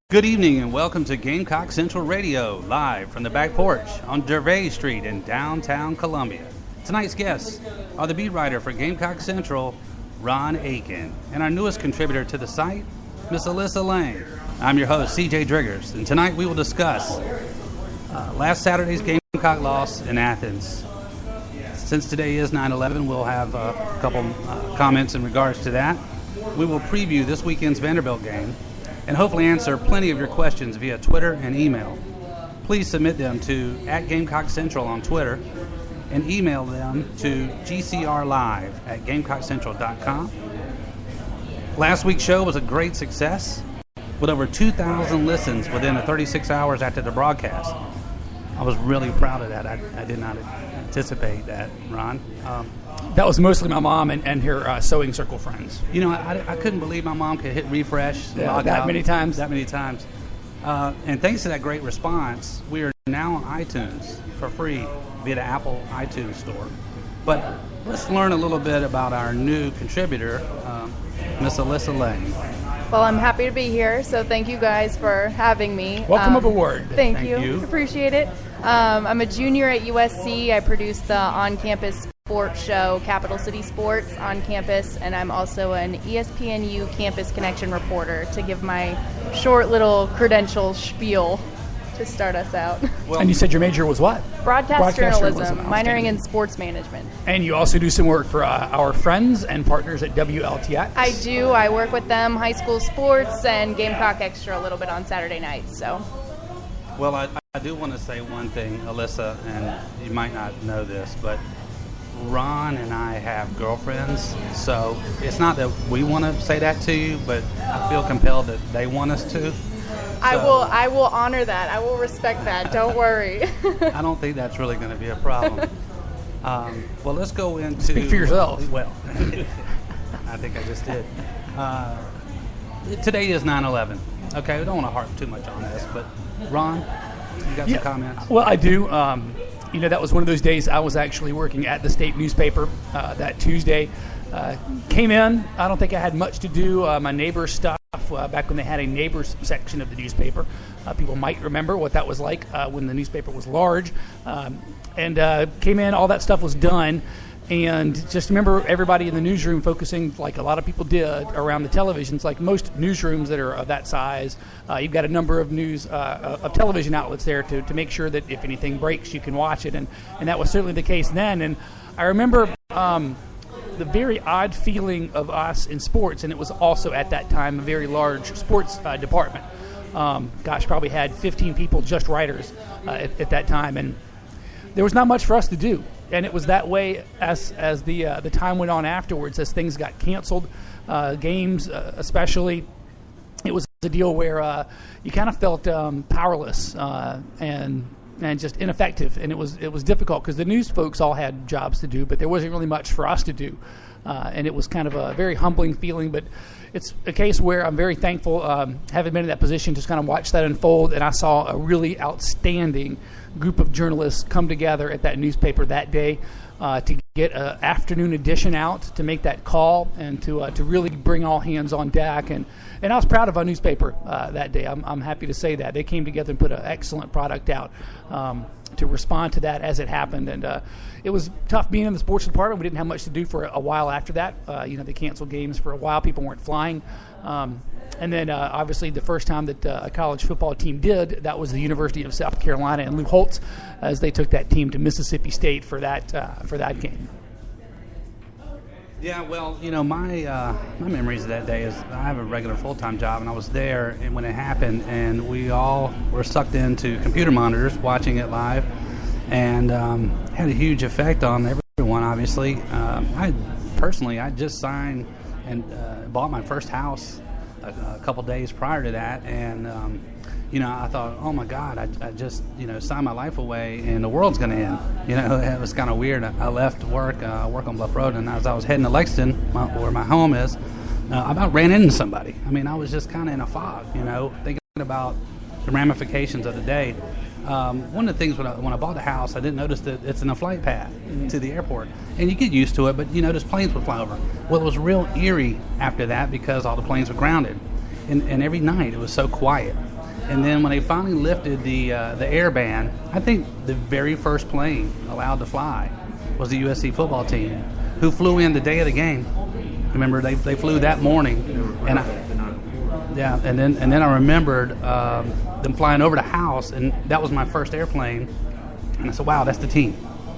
Good evening and welcome to Gamecock Central Radio, live from the back porch on Gervais Street in downtown Columbia. Tonight's guests are the beat writer for Gamecock Central, Ron Aiken, and our newest contributor to the site, Miss Alyssa Lane. I'm your host, CJ Driggers, and tonight we will discuss last Saturday's Gamecock loss in Athens. Since today is 9/11, we'll have a couple comments in regards to that. We will preview this weekend's Vanderbilt game and hopefully answer plenty of your questions via Twitter and email. Please submit them to @GamecockCentral on Twitter and email them to GCRlive@GamecockCentral.com. Last week's show was a great success with over 2,000 listens within 36 hours after the broadcast. I was really proud of that. I did not anticipate that, Ron. That was mostly my mom and her sewing circle friends. You know, I couldn't believe my mom could hit refresh, log that out many times. That many times. And thanks to that great response, we are now on iTunes for free via the Apple iTunes store. But let's learn a little bit about our new contributor, Miss Alyssa Lane. Well, I'm happy to be here, so thank you guys for having me. Welcome aboard. Thank you. Appreciate it. I'm a junior at USC. I produce the on-campus sports show, Capital City Sports, on campus, and I'm also an ESPNU Campus Connection reporter to give my short little credential spiel to start us out. Well, and you said your major was what? Broadcast journalism, minoring in sports management. And you also do some work for our friends and partners at WLTX. I do. I work with them, high school sports, and Gamecock Extra a little bit on Saturday nights. So. Well, I do want to say one thing, Alyssa, and you might not know this, but Ron and I have girlfriends, so it's not that we want to say that to you, but I feel compelled that they want us to. I will honor that. I will respect that. Don't worry. I don't think that's really going to be a problem. Well, let's go into... Speak for yourself. Well, I think I just did. Today is 9/11. Okay, we don't want to harp too much on this, but Ron, you got some comments? Well, I do. That was one of those days I was actually working at the state newspaper that Tuesday. Came in. I don't think I had much to do. My neighbor's stuff, back when they had a neighbor's section of the newspaper. People might remember what that was like when the newspaper was large. And came in, all that stuff was done. And just remember everybody in the newsroom focusing, like a lot of people did, around the televisions. Like most newsrooms that are of that size, you've got a number of of television outlets there to make sure that if anything breaks, you can watch it. And that was certainly the case then. And I remember the very odd feeling of us in sports, and it was also at that time a very large sports department. Probably had 15 people, just writers, at that time. And there was not much for us to do. And it was that way as the time went on afterwards, as things got canceled, games especially. It was a deal where you kind of felt powerless and just ineffective, and it was difficult because the news folks all had jobs to do, but there wasn't really much for us to do, and it was kind of a very humbling feeling. But it's a case where I'm very thankful, having been in that position, to kind of watch that unfold, and I saw a really outstanding group of journalists come together at that newspaper that day to get an afternoon edition out, to make that call, and to really bring all hands on deck. And I was proud of our newspaper that day. I'm happy to say that. They came together and put an excellent product out to respond to that as it happened. And it was tough being in the sports department. We didn't have much to do for a while after that. They canceled games for a while. People weren't flying. And then, obviously, the first time that a college football team did, that was the University of South Carolina and Lou Holtz, as they took that team to Mississippi State for that game. Yeah, well, my memories of that day is I have a regular full-time job, and I was there and when it happened, and we all were sucked into computer monitors watching it live, and had a huge effect on everyone, obviously. I just signed and bought my first house a couple days prior to that, and I thought, oh my God, I just signed my life away, and the world's going to end. It was kind of weird. I left work. I work on Bluff Road, and as I was heading to Lexington, where my home is, I about ran into somebody. I mean, I was just kind of in a fog, thinking about the ramifications of the day. One of the things when I bought the house, I didn't notice that it's in a flight path to the airport. And you get used to it, but there's planes would fly over. Well, it was real eerie after that because all the planes were grounded. And every night it was so quiet. And then when they finally lifted the air ban, I think the very first plane allowed to fly was the USC football team, who flew in the day of the game. Remember, they flew that morning, and then I remembered them flying over the house, and that was my first airplane. And I said, "Wow, that's the team.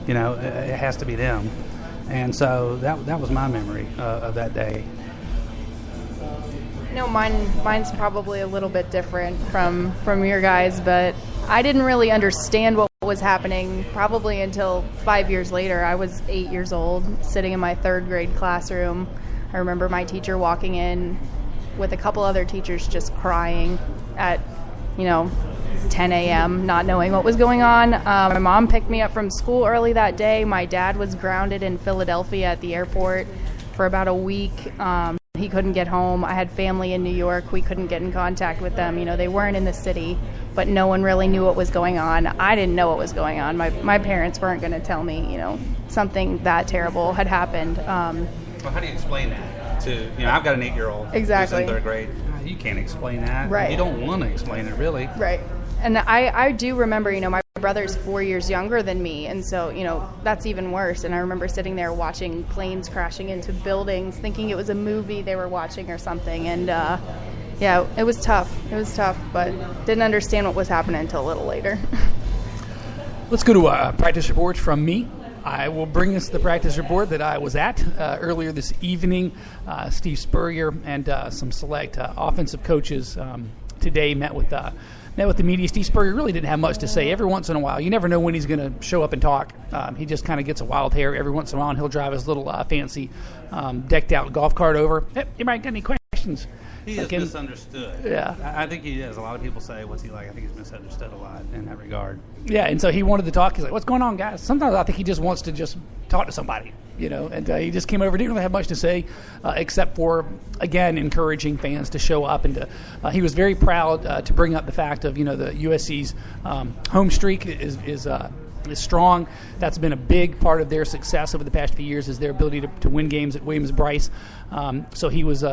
You know, it has to be them." And so that was my memory of that day. No, mine's probably a little bit different from your guys, but I didn't really understand what was happening probably until 5 years later. I was 8 years old, sitting in my third grade classroom. I remember my teacher walking in with a couple other teachers just crying at, 10 a.m., not knowing what was going on. My mom picked me up from school early that day. My dad was grounded in Philadelphia at the airport for about a week. He couldn't get home. I had family in New York. We couldn't get in contact with them. They weren't in the city, but no one really knew what was going on. I didn't know what was going on. My parents weren't going to tell me, something that terrible had happened. Well, how do you explain that to, I've got an 8-year-old exactly. who's in third grade. You can't explain that. Right. You don't want to explain it, really. Right. And I do remember, my brother's 4 years younger than me, and so, that's even worse. And I remember sitting there watching planes crashing into buildings, thinking it was a movie they were watching or something. And, yeah, it was tough. It was tough, but didn't understand what was happening until a little later. Let's go to a practice report from me. I will bring us the practice report that I was at earlier this evening. Steve Spurrier and some select offensive coaches today met with the media. Steve Spurrier really didn't have much to say. Every once in a while, you never know when he's going to show up and talk. He just kind of gets a wild hair every once in a while, and he'll drive his little fancy decked-out golf cart over. Hey, anybody got any questions? He is misunderstood. Yeah. I think he is. A lot of people say, what's he like? I think he's misunderstood a lot in that regard. Yeah, and so he wanted to talk. He's like, what's going on, guys? Sometimes I think he just wants to just talk to somebody, and he just came over, didn't really have much to say, except for, again, encouraging fans to show up. And he was very proud to bring up the fact of, the USC's home streak is strong. That's been a big part of their success over the past few years, is their ability to win games at Williams-Brice. So he was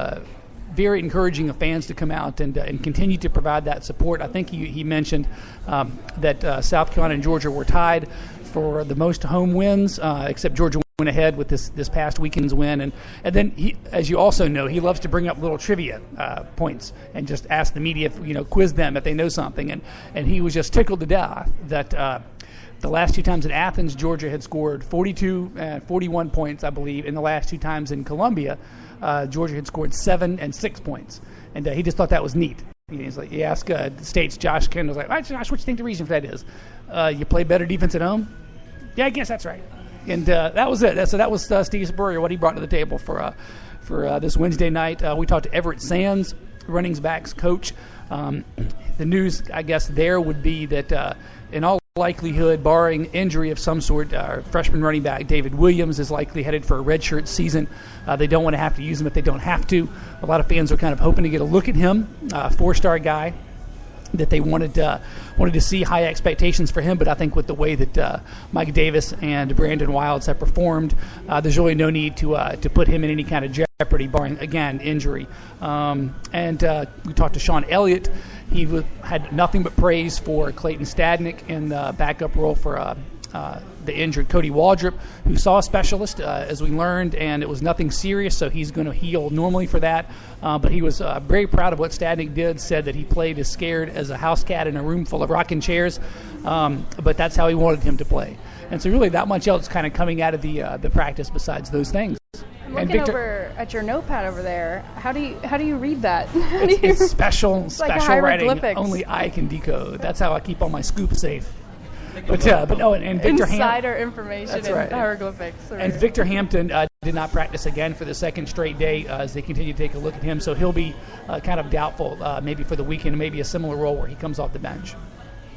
very encouraging of fans to come out and continue to provide that support. I think he mentioned that South Carolina and Georgia were tied for the most home wins, except Georgia went ahead with this past weekend's win. And then, he, as you also know, he loves to bring up little trivia points and just ask the media, quiz them if they know something. And he was just tickled to death that the last two times in Athens, Georgia had scored 42 and 41 points, I believe. And the last two times in Columbia, Georgia had scored 7 and 6 points. And he just thought that was neat. He's like, you ask the State's Josh Kendall's like, all right, Josh, what do you think the reason for that is? You play better defense at home? Yeah, I guess that's right. And that was it. So that was Steve Spurrier, what he brought to the table for this Wednesday night. We talked to Everett Sands, running backs coach. The news, I guess, there would be that in all likelihood, barring injury of some sort, freshman running back David Williams is likely headed for a redshirt season. They don't want to have to use him if they don't have to. A lot of fans are kind of hoping to get a look at him, four-star guy that they wanted to see, high expectations for him. But I think with the way that Mike Davis and Brandon Wilds have performed, there's really no need to put him in any kind of jeopardy, barring, again, injury. And we talked to Sean Elliott. He had nothing but praise for Clayton Stadnick in the backup role for the injured Cody Waldrop, who saw a specialist, as we learned, and it was nothing serious, so he's going to heal normally for that. But he was very proud of what Stadnick did, said that he played as scared as a house cat in a room full of rocking chairs, but that's how he wanted him to play. And so really not much else kind of coming out of the practice besides those things. I'm looking over at your notepad over there. How do you read that? It's special like writing only I can decode. That's how I keep all my scoops safe. But no, and Victor Insider information in hieroglyphics. And Victor Hampton did not practice again for the second straight day as they continue to take a look at him. So he'll be kind of doubtful maybe for the weekend, maybe a similar role where he comes off the bench.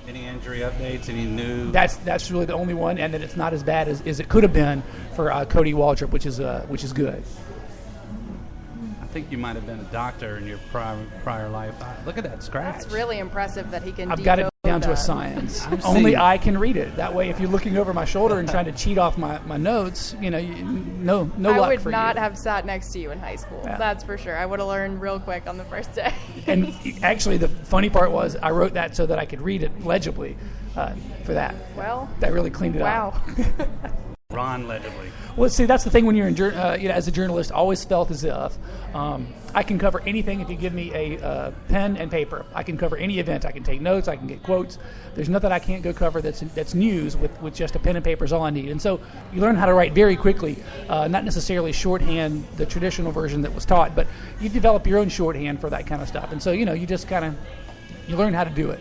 Any injury updates? Any new? That's really the only one, and that it's not as bad as it could have been for Cody Waldrop, which is good. I think you might have been a doctor in your prior life. Look at that scratch. It's really impressive that he can. I've got it down to a that. science. Only I can read it. That way, if you're looking over my shoulder and trying to cheat off my notes, no luck for you. I would not have sat next to you in high school. Yeah. That's for sure. I would have learned real quick on the first day. And actually, the funny part was I wrote that so that I could read it legibly for that. Well, that really cleaned it up. Wow. Ron legibly. Well, see, that's the thing when you're as a journalist, always felt as if I can cover anything if you give me a pen and paper. I can cover any event. I can take notes. I can get quotes. There's nothing I can't go cover that's news with just a pen and paper is all I need. And so you learn how to write very quickly, not necessarily shorthand, the traditional version that was taught, but you develop your own shorthand for that kind of stuff. And so, you just you learn how to do it.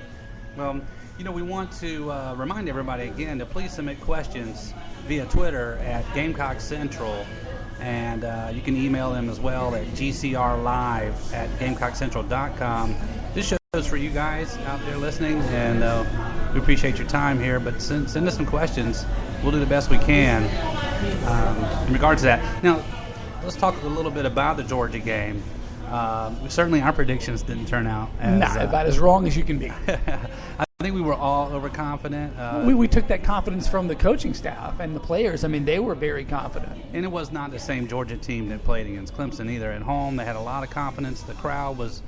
Well, we want to remind everybody again to please submit questions via Twitter at Gamecock Central, and you can email them as well at GCRlive@GamecockCentral.com. This show is for you guys out there listening, and we appreciate your time here, but send us some questions. We'll do the best we can in regards to that. Now, let's talk a little bit about the Georgia game. Certainly our predictions didn't turn out as... about as wrong as you can be. I think we were all overconfident. We took that confidence from the coaching staff and the players. I mean, they were very confident. And it was not the same Georgia team that played against Clemson either. At home, they had a lot of confidence. The crowd was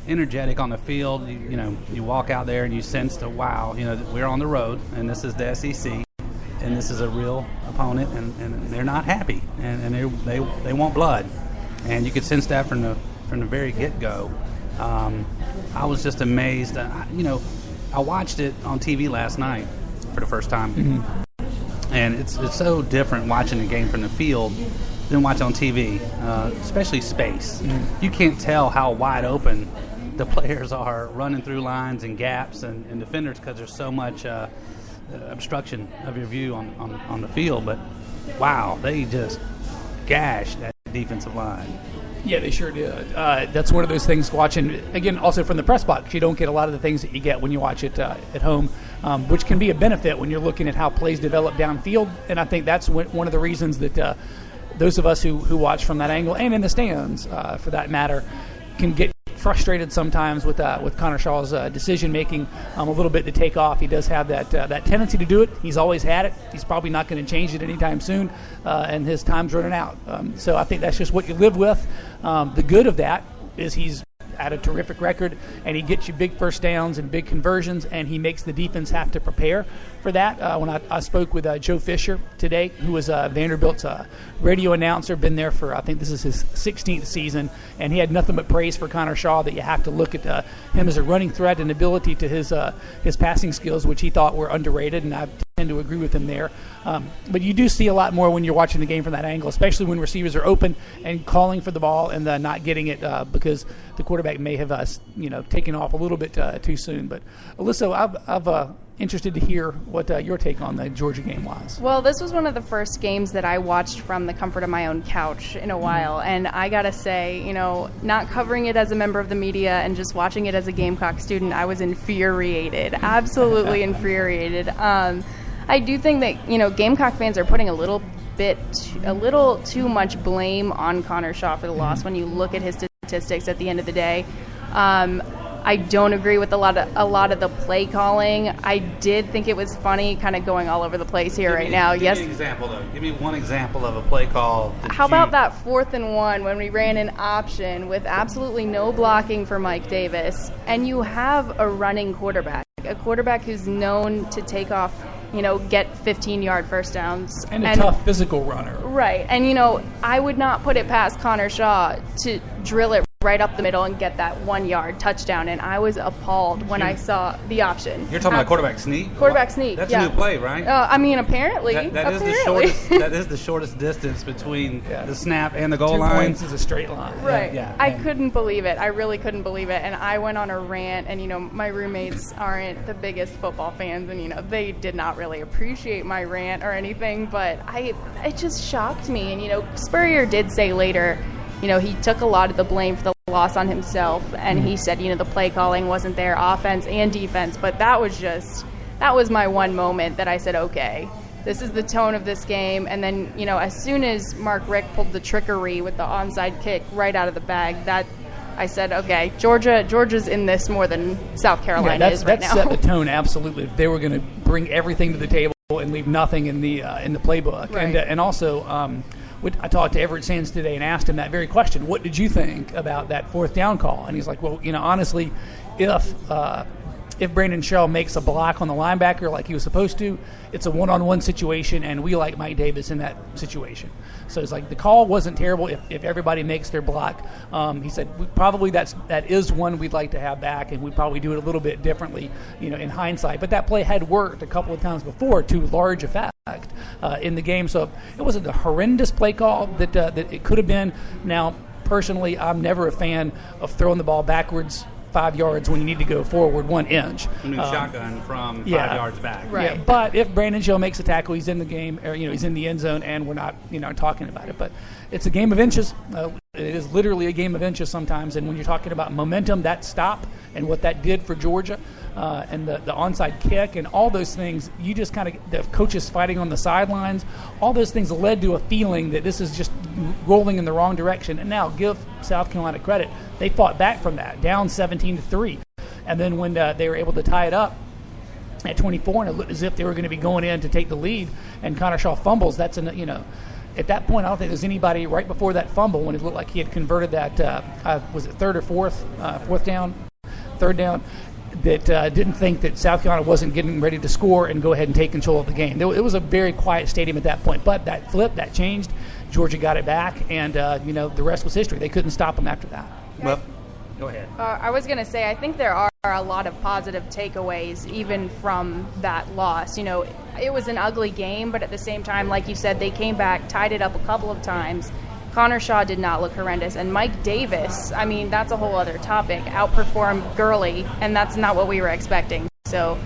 energetic on the field. You walk out there and you sense wow, we're on the road, and this is the SEC, and this is a real opponent, and they're not happy, and they want blood. And you could sense that from the very get-go. I was just amazed. I watched it on TV last night for the first time, and it's so different watching the game from the field than watching on TV, especially space. You can't tell how wide open the players are running through lines and gaps and defenders because there's so much obstruction of your view on the field. But, wow, they just gashed that defensive line. Yeah, they sure did. That's one of those things watching, again, also from the press box. You don't get a lot of the things that you get when you watch it at home, which can be a benefit when you're looking at how plays develop downfield. And I think that's one of the reasons that those of us who watch from that angle and in the stands, for that matter, can get frustrated sometimes with Connor Shaw's decision making a little bit to take off. He does have that tendency to do it. He's always had it. He's probably not going to change it anytime soon, and his time's running out. So I think that's just what you live with. The good of that is he's at a terrific record, and he gets you big first downs and big conversions, and he makes the defense have to prepare for that. When I spoke with Joe Fisher today, who was Vanderbilt's radio announcer, been there for, I think this is his 16th season, and he had nothing but praise for Connor Shaw, that you have to look at him as a running threat and ability to his passing skills, which he thought were underrated, and I tend to agree with him there. But you do see a lot more when you're watching the game from that angle, especially when receivers are open and calling for the ball and not getting it because the quarterback may have taken off a little bit too soon. But Alyssa, I'm interested to hear what your take on the Georgia game was. Well, this was one of the first games that I watched from the comfort of my own couch in a while, and I gotta say, not covering it as a member of the media and just watching it as a Gamecock student, I was infuriated, absolutely infuriated. I do think that Gamecock fans are putting a little too much blame on Connor Shaw for the loss when you look at his statistics at the end of the day. I don't agree with a lot of the play calling. I did think it was funny, kind of going all over the place here right now. Give me an example, though. Give me one example of a play call. How about that 4th and 1 when we ran an option with absolutely no blocking for Mike Davis, and you have a running quarterback, a quarterback who's known to take off, get 15-yard first downs. And a tough physical runner. Right. And, I would not put it past Connor Shaw to drill it right up the middle and get that 1-yard touchdown, and I was appalled when I saw the option. You're talking about quarterback sneak? Quarterback sneak, That's yeah. a new play, right? Apparently. That is the shortest distance between the snap and the goal line. 2 points is a straight line. Right. Yeah. I couldn't believe it. I really couldn't believe it, and I went on a rant, and, my roommates aren't the biggest football fans, and, they did not really appreciate my rant or anything, but it just shocked me, and, Spurrier did say later, he took a lot of the blame for the loss on himself, and he said, the play calling wasn't there, offense and defense, but that was my one moment that I said, okay, this is the tone of this game. And then, as soon as Mark Richt pulled the trickery with the onside kick right out of the bag, I said, okay, Georgia's in this more than South Carolina is right now. That set the tone, absolutely. They were going to bring everything to the table and leave nothing in the playbook. Right. And also, I talked to Everett Sands today and asked him that very question. What did you think about that fourth down call? And he's like, well, honestly, if Brandon Sherrill makes a block on the linebacker like he was supposed to, it's a one-on-one situation, and we like Mike Davis in that situation. So it's like the call wasn't terrible if everybody makes their block. He said probably that is one we'd like to have back, and we'd probably do it a little bit differently, in hindsight. But that play had worked a couple of times before to large effect in the game. So it wasn't a horrendous play call that it could have been. Now, personally, I'm never a fan of throwing the ball backwards 5 yards when you need to go forward 1 inch. Shotgun from 5 yards back. Right. Yeah, but if Brandon Sherrill makes a tackle, he's in the game, or he's in the end zone, and we're not talking about it. But it's a game of inches. It is literally a game of inches sometimes. And when you're talking about momentum, that stop and what that did for Georgia, and the onside kick and all those things, you just kind of, the coaches fighting on the sidelines, all those things led to a feeling that this is just rolling in the wrong direction. And now give South Carolina credit. They fought back from that, down 17-3. And then when they were able to tie it up at 24, and it looked as if they were going to be going in to take the lead, and Connor Shaw fumbles, at that point, I don't think there's anybody right before that fumble when it looked like he had converted that, was it third down, that didn't think that South Carolina wasn't getting ready to score and go ahead and take control of the game. It was a very quiet stadium at that point, but that flipped, that changed. Georgia got it back, and the rest was history. They couldn't stop them after that. Well, go ahead. I was going to say, I think there are a lot of positive takeaways even from that loss. It was an ugly game, but at the same time, like you said, they came back, tied it up a couple of times. Connor Shaw did not look horrendous. And Mike Davis, that's a whole other topic, outperformed Gurley, and that's not what we were expecting. So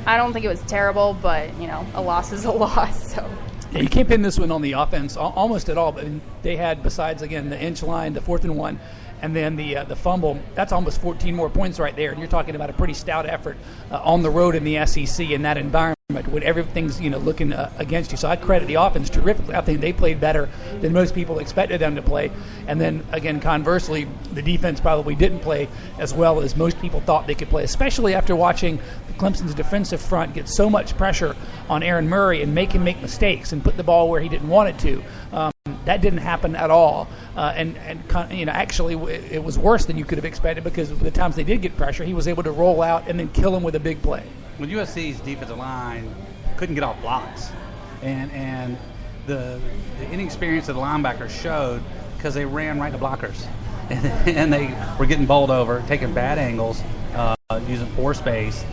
I don't think it was terrible, but, a loss is a loss. So. Yeah, you can't pin this one on the offense almost at all. But they had, besides, again, the inch line, the 4th and 1, and then the fumble, that's almost 14 more points right there. And you're talking about a pretty stout effort on the road in the SEC in that environment when everything's looking against you. So I credit the offense terrifically. I think they played better than most people expected them to play. And then, again, conversely, the defense probably didn't play as well as most people thought they could play, especially after watching Clemson's defensive front get so much pressure on Aaron Murray and make him make mistakes and put the ball where he didn't want it to. That didn't happen at all, actually it was worse than you could have expected, because the times they did get pressure, he was able to roll out and then kill him with a big play. Well, USC's defensive line couldn't get off blocks, and the inexperience of the linebackers showed because they ran right to blockers, and they were getting bowled over, taking bad angles, using poor space.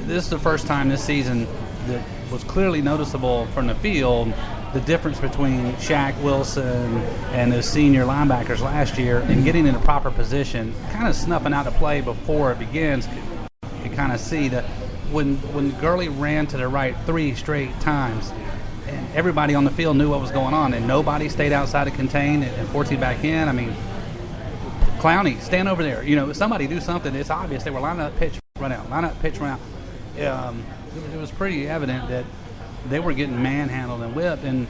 This is the first time this season that was clearly noticeable from the field, the difference between Shaq Wilson and those senior linebackers last year, and getting in a proper position, kind of snuffing out the play before it begins. You kind of see that when Gurley ran to the right 3 straight times, and everybody on the field knew what was going on, and nobody stayed outside to contain and forced it back in. Clowney, stand over there. Somebody do something. It's obvious they were lining up, pitch, run out, line up, pitch, run out. It was pretty evident that they were getting manhandled and whipped and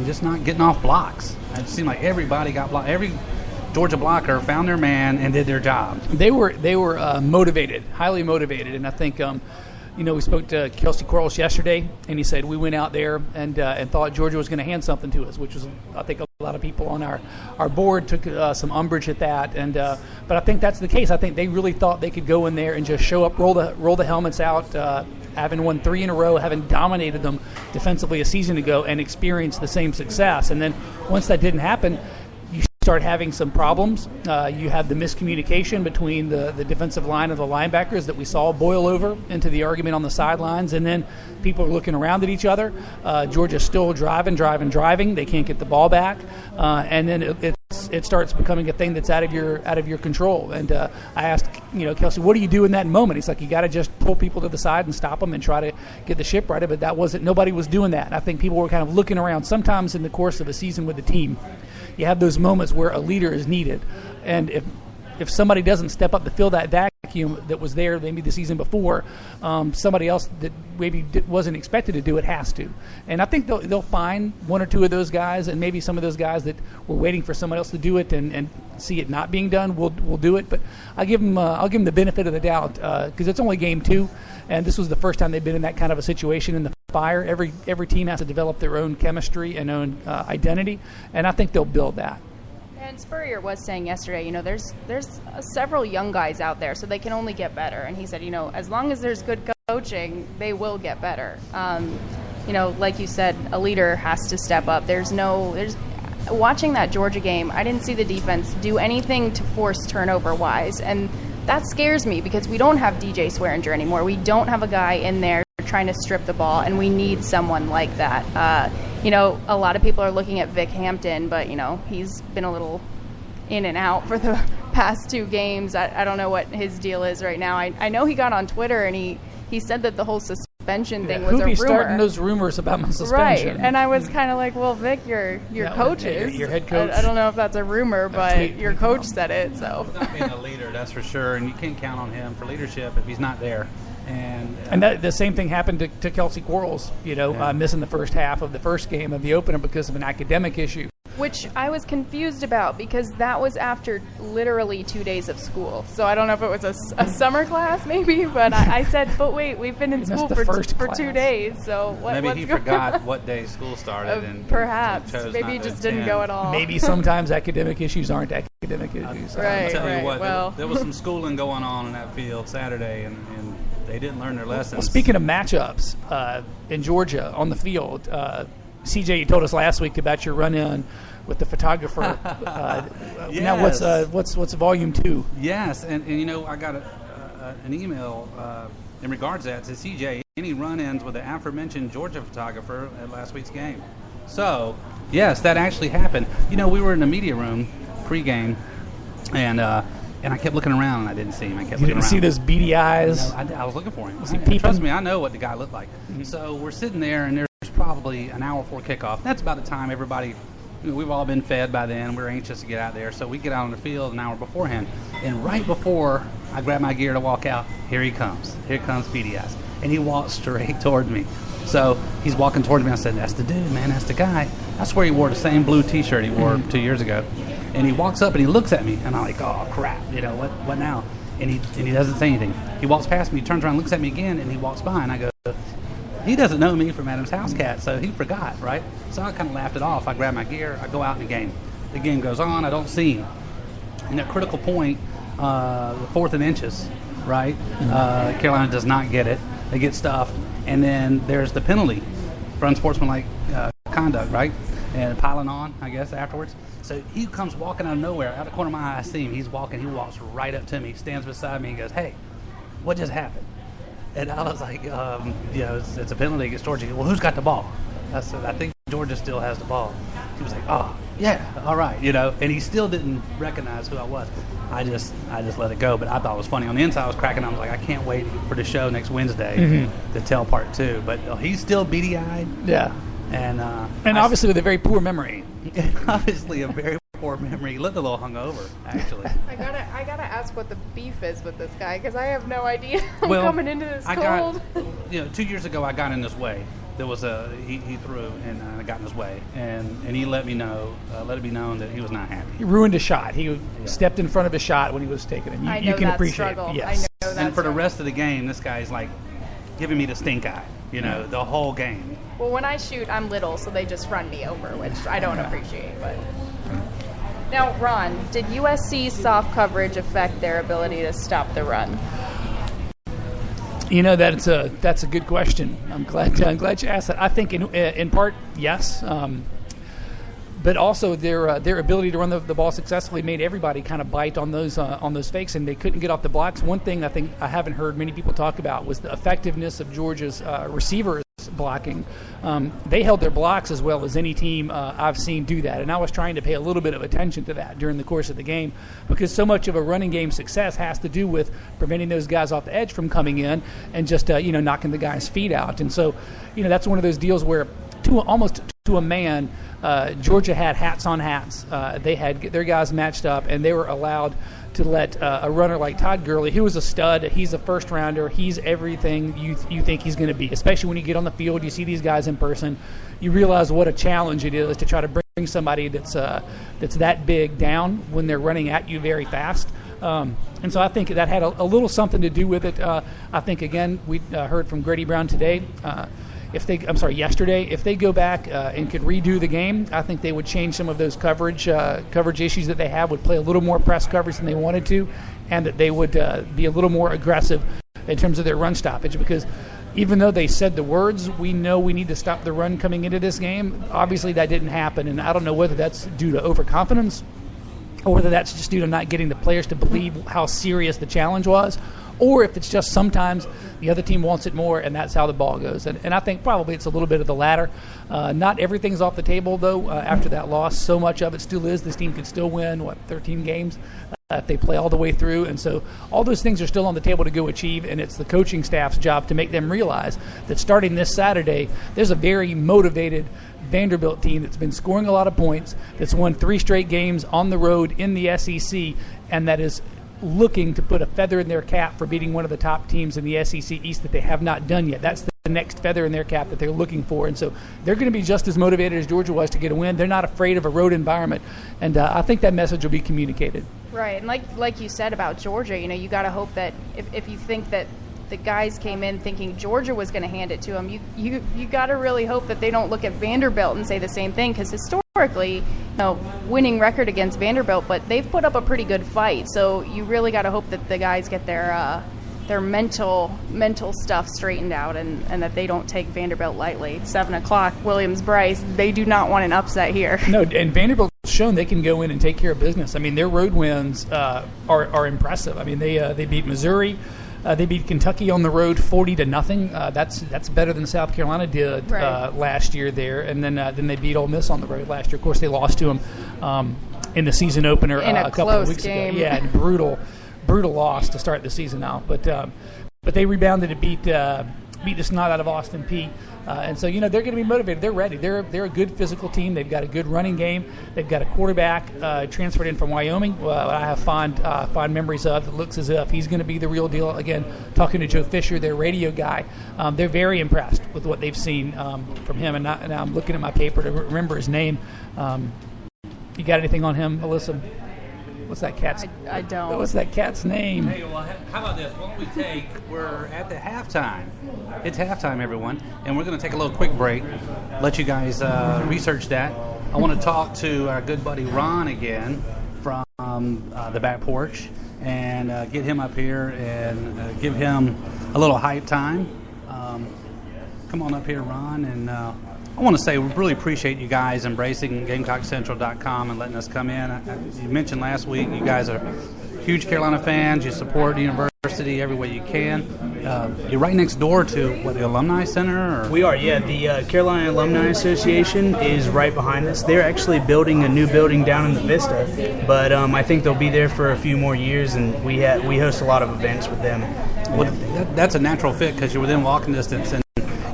just not getting off blocks. It seemed like everybody got blocked. Every Georgia blocker found their man and did their job. They were motivated, highly motivated, and I think we spoke to Kelsey Quarles yesterday, and he said we went out there and thought Georgia was going to hand something to us, which was, I think, a lot of people on our board took some umbrage at that, but I think that's the case. I think they really thought they could go in there and just show up, roll the helmets out, having won 3 in a row, having dominated them defensively a season ago, and experience the same success. And then once that didn't happen, you start having some problems. You have the miscommunication between the defensive line and the linebackers that we saw boil over into the argument on the sidelines, and then people are looking around at each other. Georgia's still driving. They can't get the ball back, and then it starts becoming a thing that's out of your control. And I asked, Kelsey, what do you do in that moment? He's like, you got to just pull people to the side and stop them and try to get the ship righted. But nobody was doing that. And I think people were kind of looking around. Sometimes in the course of a season with the team, you have those moments where a leader is needed, and if somebody doesn't step up to fill that vacuum, vacuum that was there maybe the season before. Somebody else that maybe wasn't expected to do it has to. And I think they'll find one or two of those guys, and maybe some of those guys that were waiting for someone else to do it and see it not being done will do it. But I'll give them the benefit of the doubt because it's only game 2, and this was the first time they've been in that kind of a situation in the Fire. Every team has to develop their own chemistry and own identity, and I think they'll build that. And Spurrier was saying yesterday, there's several young guys out there, so they can only get better. And he said, as long as there's good coaching, they will get better. Like you said, a leader has to step up. There's watching that Georgia game, I didn't see the defense do anything to force turnover-wise, and that scares me because we don't have DJ Swearinger anymore. We don't have a guy in there trying to strip the ball, and we need someone like that. A lot of people are looking at Vic Hampton, but, he's been a little in and out for the past 2 games. I don't know what his deal is right now. I know he got on Twitter, and he said that the whole suspension thing was a rumor. Who'd be starting those rumors about my suspension? Right, and I was kind of like, well, Vic, your coach is. Your head coach. I don't know if that's a rumor, but your coach said it, so. He's not being a leader, that's for sure, and you can't count on him for leadership if he's not there. And the same thing happened to Kelsey Quarles, missing the first half of the first game of the opener because of an academic issue. Which I was confused about because that was after literally 2 days of school. So I don't know if it was a summer class maybe, but I said, but wait, we've been in school for 2 days. So maybe he forgot what day school started. And perhaps. Maybe he just didn't go at all. Maybe sometimes academic issues aren't academic issues. Right, I'll tell you what, well. there was some schooling going on in that field Saturday, and they didn't learn their lessons. Well, speaking of matchups in Georgia on the field, CJ, you told us last week about your run-in with the photographer. Yes. Now, what's volume 2? Yes, and I got an email in regards to that. It says, CJ, any run-ins with the aforementioned Georgia photographer at last week's game? So, yes, that actually happened. We were in the media room pregame, and I kept looking around, and I didn't see him. You didn't see those beady eyes? No, I was looking for him. Was he peeping? Trust me, I know what the guy looked like. Mm-hmm. So we're sitting there, and there's probably an hour before kickoff. That's about the time everybody, we've all been fed by then. We're anxious to get out there. So we get out on the field an hour beforehand. And right before I grab my gear to walk out, here he comes. Here comes Beady Eyes. And he walks straight toward me. So he's walking toward me. I said, that's the dude, man. That's the guy. I swear he wore the same blue T-shirt he wore 2 years ago. And he walks up and he looks at me, and I'm like, oh, crap, what now? And he doesn't say anything. He walks past me, turns around, looks at me again, and he walks by, and I go, he doesn't know me from Adam's House Cat, so he forgot, right? So I kind of laughed it off. I grab my gear, I go out in the game. The game goes on, I don't see him. And at critical point, the 4th and inches, right? Carolina does not get it. They get stuffed. And then there's the penalty for unsportsmanlike conduct, right? And piling on, I guess, afterwards. So he comes walking out of nowhere. Out of the corner of my eye, I see him. He's walking. He walks right up to me, stands beside me, and goes, hey, what just happened? And I was like, it's a penalty against Georgia. Well, who's got the ball? I said, I think Georgia still has the ball. He was like, oh, yeah, all right, And he still didn't recognize who I was. I just let it go. But I thought it was funny. On the inside, I was cracking. I was like, I can't wait for the show next Wednesday to tell part 2. But he's still beady-eyed. Yeah. And obviously with a very poor memory. Obviously a very poor memory. He looked a little hungover, actually. I gotta ask what the beef is with this guy because I have no idea. I'm coming into this cold. 2 years ago I got in his way. There was he threw and I got in his way, and he let it be known that he was not happy. He ruined a shot. He stepped in front of a shot when he was taking it. I know you can that appreciate struggle. it. Yes. I know that and for struggle. the rest of the game, this guy's like giving me the stink eye. The whole game. Well, when I shoot, I'm little, so they just run me over, which I don't appreciate. But now, Ron, did USC's soft coverage affect their ability to stop the run? That's a good question. I'm glad you asked that. I think in part yes, but also their ability to run the ball successfully made everybody kind of bite on those fakes, and they couldn't get off the blocks. One thing I think I haven't heard many people talk about was the effectiveness of Georgia's receivers blocking. They held their blocks as well as any team I've seen do that, and I was trying to pay a little bit of attention to that during the course of the game because so much of a running game success has to do with preventing those guys off the edge from coming in and just knocking the guy's feet out. And so that's one of those deals where almost to a man Georgia had hats on hats. They had their guys matched up, and they were allowed to let a runner like Todd Gurley, who was a stud, he's a first rounder, he's everything you think he's going to be. Especially when you get on the field, you see these guys in person, you realize what a challenge it is to try to bring somebody that's that big down when they're running at you very fast. And so I think that had a little something to do with it. I think, again, we heard from Grady Brown today. Yesterday, if they go back and could redo the game, I think they would change some of those coverage issues that they have, would play a little more press coverage than they wanted to, and that they would be a little more aggressive in terms of their run stoppage, because even though they said the words, we know we need to stop the run coming into this game, obviously that didn't happen, and I don't know whether that's due to overconfidence or whether that's just due to not getting the players to believe how serious the challenge was, or if it's just sometimes the other team wants it more, and that's how the ball goes. And I think probably it's a little bit of the latter. Not everything's off the table, though, after that loss. So much of it still is. This team could still win, 13 games if they play all the way through. And so all those things are still on the table to go achieve, and it's the coaching staff's job to make them realize that starting this Saturday, there's a very motivated Vanderbilt team that's been scoring a lot of points, that's won 3 straight games on the road in the SEC, and that is looking to put a feather in their cap for beating one of the top teams in the SEC East that they have not done yet. That's the next feather in their cap that they're looking for. And so they're going to be just as motivated as Georgia was to get a win. They're not afraid of a road environment. And I think that message will be communicated. Right. And like you said about Georgia, you got to hope that if you think that the guys came in thinking Georgia was going to hand it to them, you got to really hope that they don't look at Vanderbilt and say the same thing, because historically, winning record against Vanderbilt, but they've put up a pretty good fight. So you really got to hope that the guys get their mental stuff straightened out, and that they don't take Vanderbilt lightly. 7 o'clock, Williams-Brice, they do not want an upset here. No, and Vanderbilt's shown they can go in and take care of business. I mean, their road wins are impressive. I mean, they beat Missouri. They beat Kentucky on the road 40-0. That's better than South Carolina did last year there, and then they beat Ole Miss on the road last year. Of course, they lost to them in the season opener in a couple of weeks game. ago. Yeah, brutal loss to start the season out. But they rebounded and beat the snot out of Austin Peay. And so, they're going to be motivated. They're ready. They're a good physical team. They've got a good running game. They've got a quarterback transferred in from Wyoming. I have fond memories of. It looks as if he's going to be the real deal. Again, talking to Joe Fisher, their radio guy, they're very impressed with what they've seen from him. And now I'm looking at my paper to remember his name. You got anything on him, Alyssa? What's that cat's? I don't. What's that cat's name? Hey, well, how about this? Why don't we we're at the halftime. It's halftime, everyone, and we're going to take a little quick break, let you guys research that. I want to talk to our good buddy Ron again from the back porch and get him up here and give him a little hype time. Come on up here, Ron, and I want to say we really appreciate you guys embracing GamecockCentral.com and letting us come in. You mentioned last week you guys are huge Carolina fans. You support the university every way you can. You're right next door to, the Alumni Center? Or? We are, yeah. The Carolina Alumni Association is right behind us. They're actually building a new building down in the Vista, but I think they'll be there for a few more years, and we host a lot of events with them. Well, that's a natural fit because you're within walking distance, and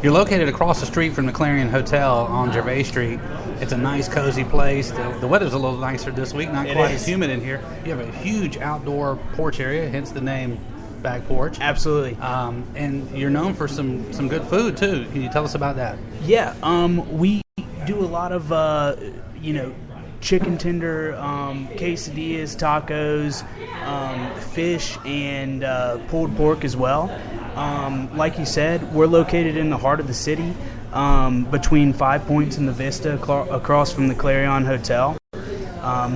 you're located across the street from the Clarion Hotel on Gervais Street. It's a nice, cozy place. The weather's a little nicer this week, not quite as humid in here. You have a huge outdoor porch area, hence the name Back Porch. Absolutely. And you're known for some good food, too. Can you tell us about that? Yeah, we do a lot of, chicken tender, quesadillas, tacos, fish, and pulled pork as well. Like you said, we're located in the heart of the city, between 5 Points and the Vista, across from the Clarion Hotel.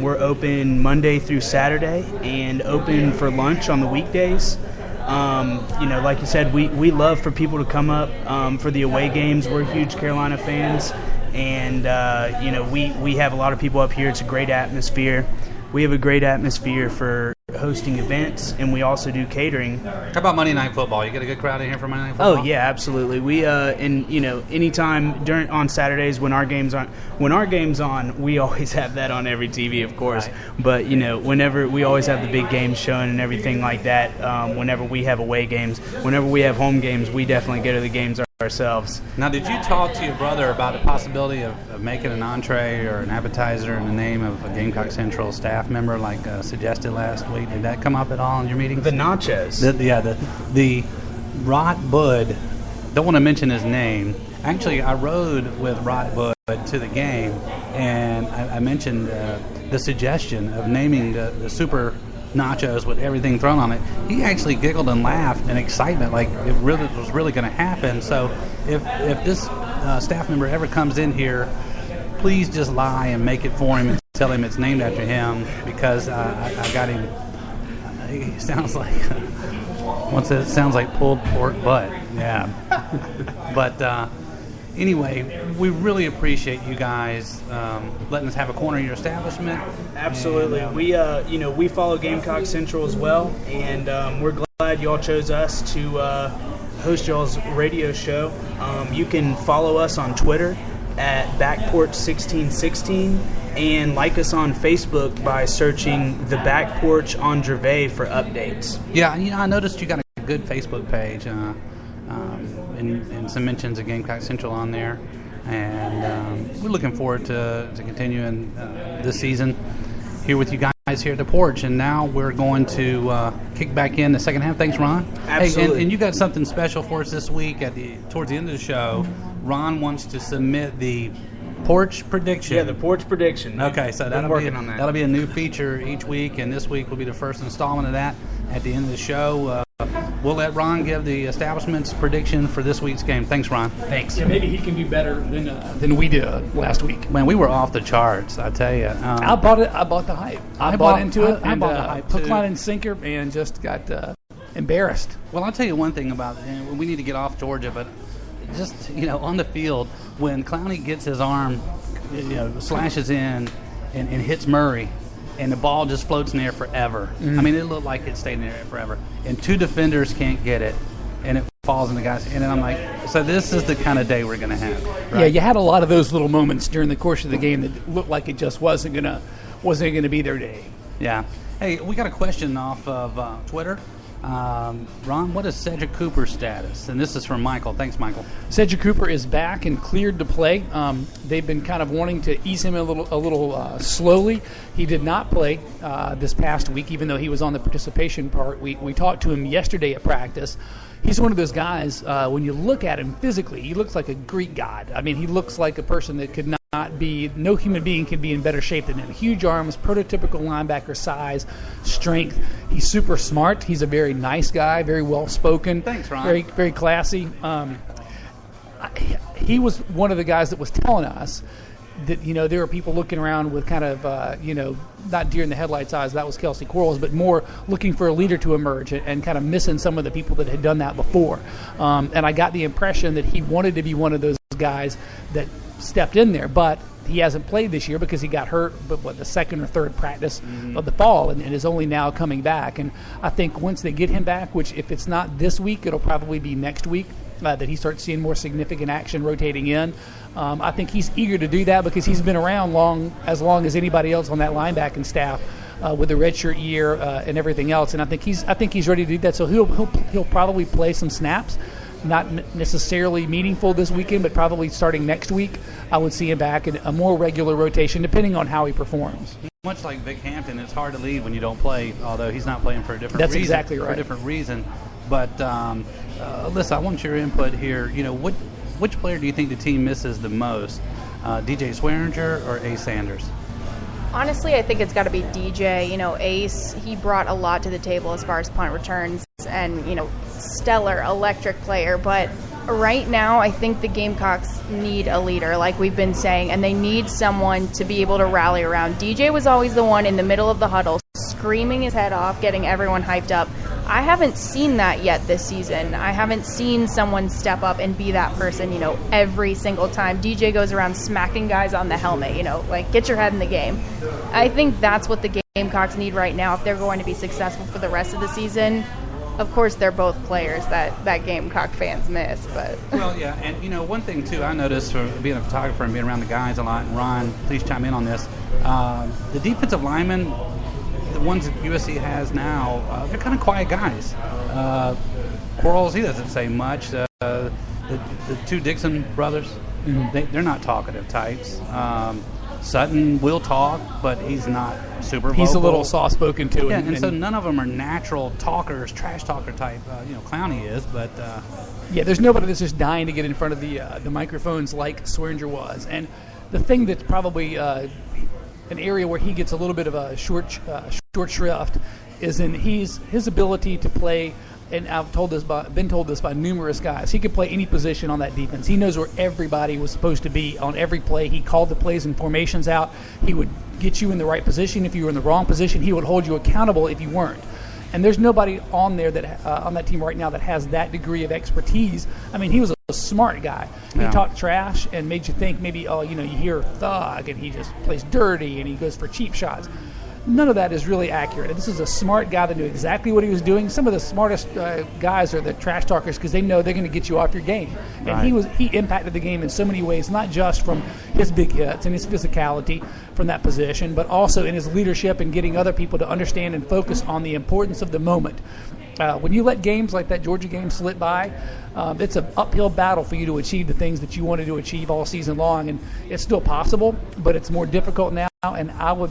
We're open Monday through Saturday and open for lunch on the weekdays. Like you said, we love for people to come up for the away games. We're huge Carolina fans, and we have a lot of people up here. It's a great atmosphere. We have a great atmosphere for hosting events, and we also do catering. How about Monday Night Football? You get a good crowd in here for Monday Night Football? Oh yeah, absolutely. We anytime on Saturdays when our game's on, we always have that on every TV, of course. Right. But whenever we always have the big games showing and everything like that. Whenever we have away games, whenever we have home games, we definitely go to the games ourselves. Now, did you talk to your brother about the possibility of making an entree or an appetizer in the name of a Gamecock Central staff member, like suggested last week? Did that come up at all in your meeting? The nachos. The Rod Bud. Don't want to mention his name. Actually, I rode with Rod Bud to the game, and I mentioned the suggestion of naming the super nachos with everything thrown on it. He actually giggled and laughed in excitement, like it really was really going to happen. So if this staff member ever comes in here, please just lie and make it for him and tell him it's named after him, because I got him. He sounds like sounds like pulled pork butt. Yeah. But anyway, we really appreciate you guys letting us have a corner of your establishment. Absolutely. And, we follow Gamecock Central as well, and we're glad y'all chose us to host y'all's radio show. You can follow us on Twitter at Backporch1616 and like us on Facebook by searching The Back Porch on Gervais for updates. Yeah, I noticed you got a good Facebook page and some mentions of Gamecock Central on there. And we're looking forward to continuing this season here with you guys here at the porch. And now we're going to kick back in the second half. Thanks, Ron. Absolutely. Hey, and you got something special for us this week towards the end of the show. Ron wants to submit the porch prediction. Yeah, the porch prediction. Okay, so that'll be a new feature each week, and this week will be the first installment of that. At the end of the show, we'll let Ron give the establishment's prediction for this week's game. Thanks, Ron. Thanks. Yeah, maybe he can do better than we did last week. Man, we were off the charts, I tell you. I bought it. I bought the hype. I bought into it. I bought the hype hook, too. line, and sinker, and just got embarrassed. Well, I'll tell you one thing about it. We need to get off Georgia, but just on the field, when Clowney gets his arm, slashes in and hits Murray, and the ball just floats in the air forever. I mean, it looked like it stayed in the air forever. And two defenders can't get it, and it falls in the guy's. And then I'm like, so this is the kind of day we're going to have. Right? Yeah, you had a lot of those little moments during the course of the game that looked like it just wasn't gonna be their day. Yeah. Hey, we got a question off of Twitter. Ron, what is Cedric Cooper's status? And this is from Michael. Thanks, Michael. Cedric Cooper is back and cleared to play. They've been kind of wanting to ease him a little slowly. He did not play this past week, even though he was on the participation part. We talked to him yesterday at practice. He's one of those guys, when you look at him physically, he looks like a Greek god. I mean, he looks like a person that could not be, no human being could be in better shape than him. Huge arms, prototypical linebacker size, strength. He's super smart. He's a very nice guy, very well-spoken. Thanks, Ron. Very, very classy. He was one of the guys that was telling us that, there were people looking around with kind of, not deer in the headlights eyes, that was Kelsey Quarles, but more looking for a leader to emerge and kind of missing some of the people that had done that before. And I got the impression that he wanted to be one of those guys that stepped in there, but he hasn't played this year because he got hurt, the second or third practice of the fall and is only now coming back. And I think once they get him back, which if it's not this week, it'll probably be next week, that he starts seeing more significant action rotating in. I think he's eager to do that because he's been around as long as anybody else on that linebacking staff with the redshirt year and everything else. And I think he's ready to do that. So he'll probably play some snaps. Not necessarily meaningful this weekend, but probably starting next week, I would see him back in a more regular rotation, depending on how he performs. Much like Vic Hampton, it's hard to leave when you don't play, although he's not playing for a different reason. That's exactly right. For a different reason. But, Alyssa, I want your input here. Which player do you think the team misses the most, DJ Swearinger or Ace Sanders? Honestly, I think it's got to be DJ. Ace, he brought a lot to the table as far as punt returns and, stellar electric player. But right now, I think the Gamecocks need a leader, like we've been saying, and they need someone to be able to rally around. DJ was always the one in the middle of the huddle, screaming his head off, getting everyone hyped up. I haven't seen that yet this season. I haven't seen someone step up and be that person, every single time. DJ goes around smacking guys on the helmet, get your head in the game. I think that's what the Gamecocks need right now if they're going to be successful for the rest of the season. Of course, they're both players that Gamecock fans miss. But well, yeah, and one thing, too, I noticed from being a photographer and being around the guys a lot, and Ron, please chime in on this, the defensive linemen, the ones that USC has now, they're kind of quiet guys. Quarles, he doesn't say much. The the two Dixon brothers, Mm-hmm. they're not talkative types. Sutton will talk, but he's not super vocal. He's a little soft-spoken too. Yeah, and so none of them are natural talkers, trash talker type. Clowney is, but yeah, there's nobody that's just dying to get in front of the microphones like Swearinger was. And the thing that's probably an area where he gets a little bit of a short shrift is in his ability to play. And I've been told this by numerous guys. He could play any position on that defense. He knows where everybody was supposed to be on every play. He called the plays and formations out. He would get you in the right position. If you were in the wrong position, he would hold you accountable if you weren't. And there's nobody on there that on that team right now that has that degree of expertise. I mean, he was a smart guy. He talked trash and made you think maybe, you hear thug and he just plays dirty and he goes for cheap shots. None of that is really accurate. This is a smart guy that knew exactly what he was doing. Some of the smartest guys are the trash talkers because they know they're going to get you off your game. And right. he impacted the game in so many ways, not just from his big hits and his physicality from that position, but also in his leadership and getting other people to understand and focus on the importance of the moment. When you let games like that Georgia game slip by, it's an uphill battle for you to achieve the things that you wanted to achieve all season long, and it's still possible, but it's more difficult now. And I would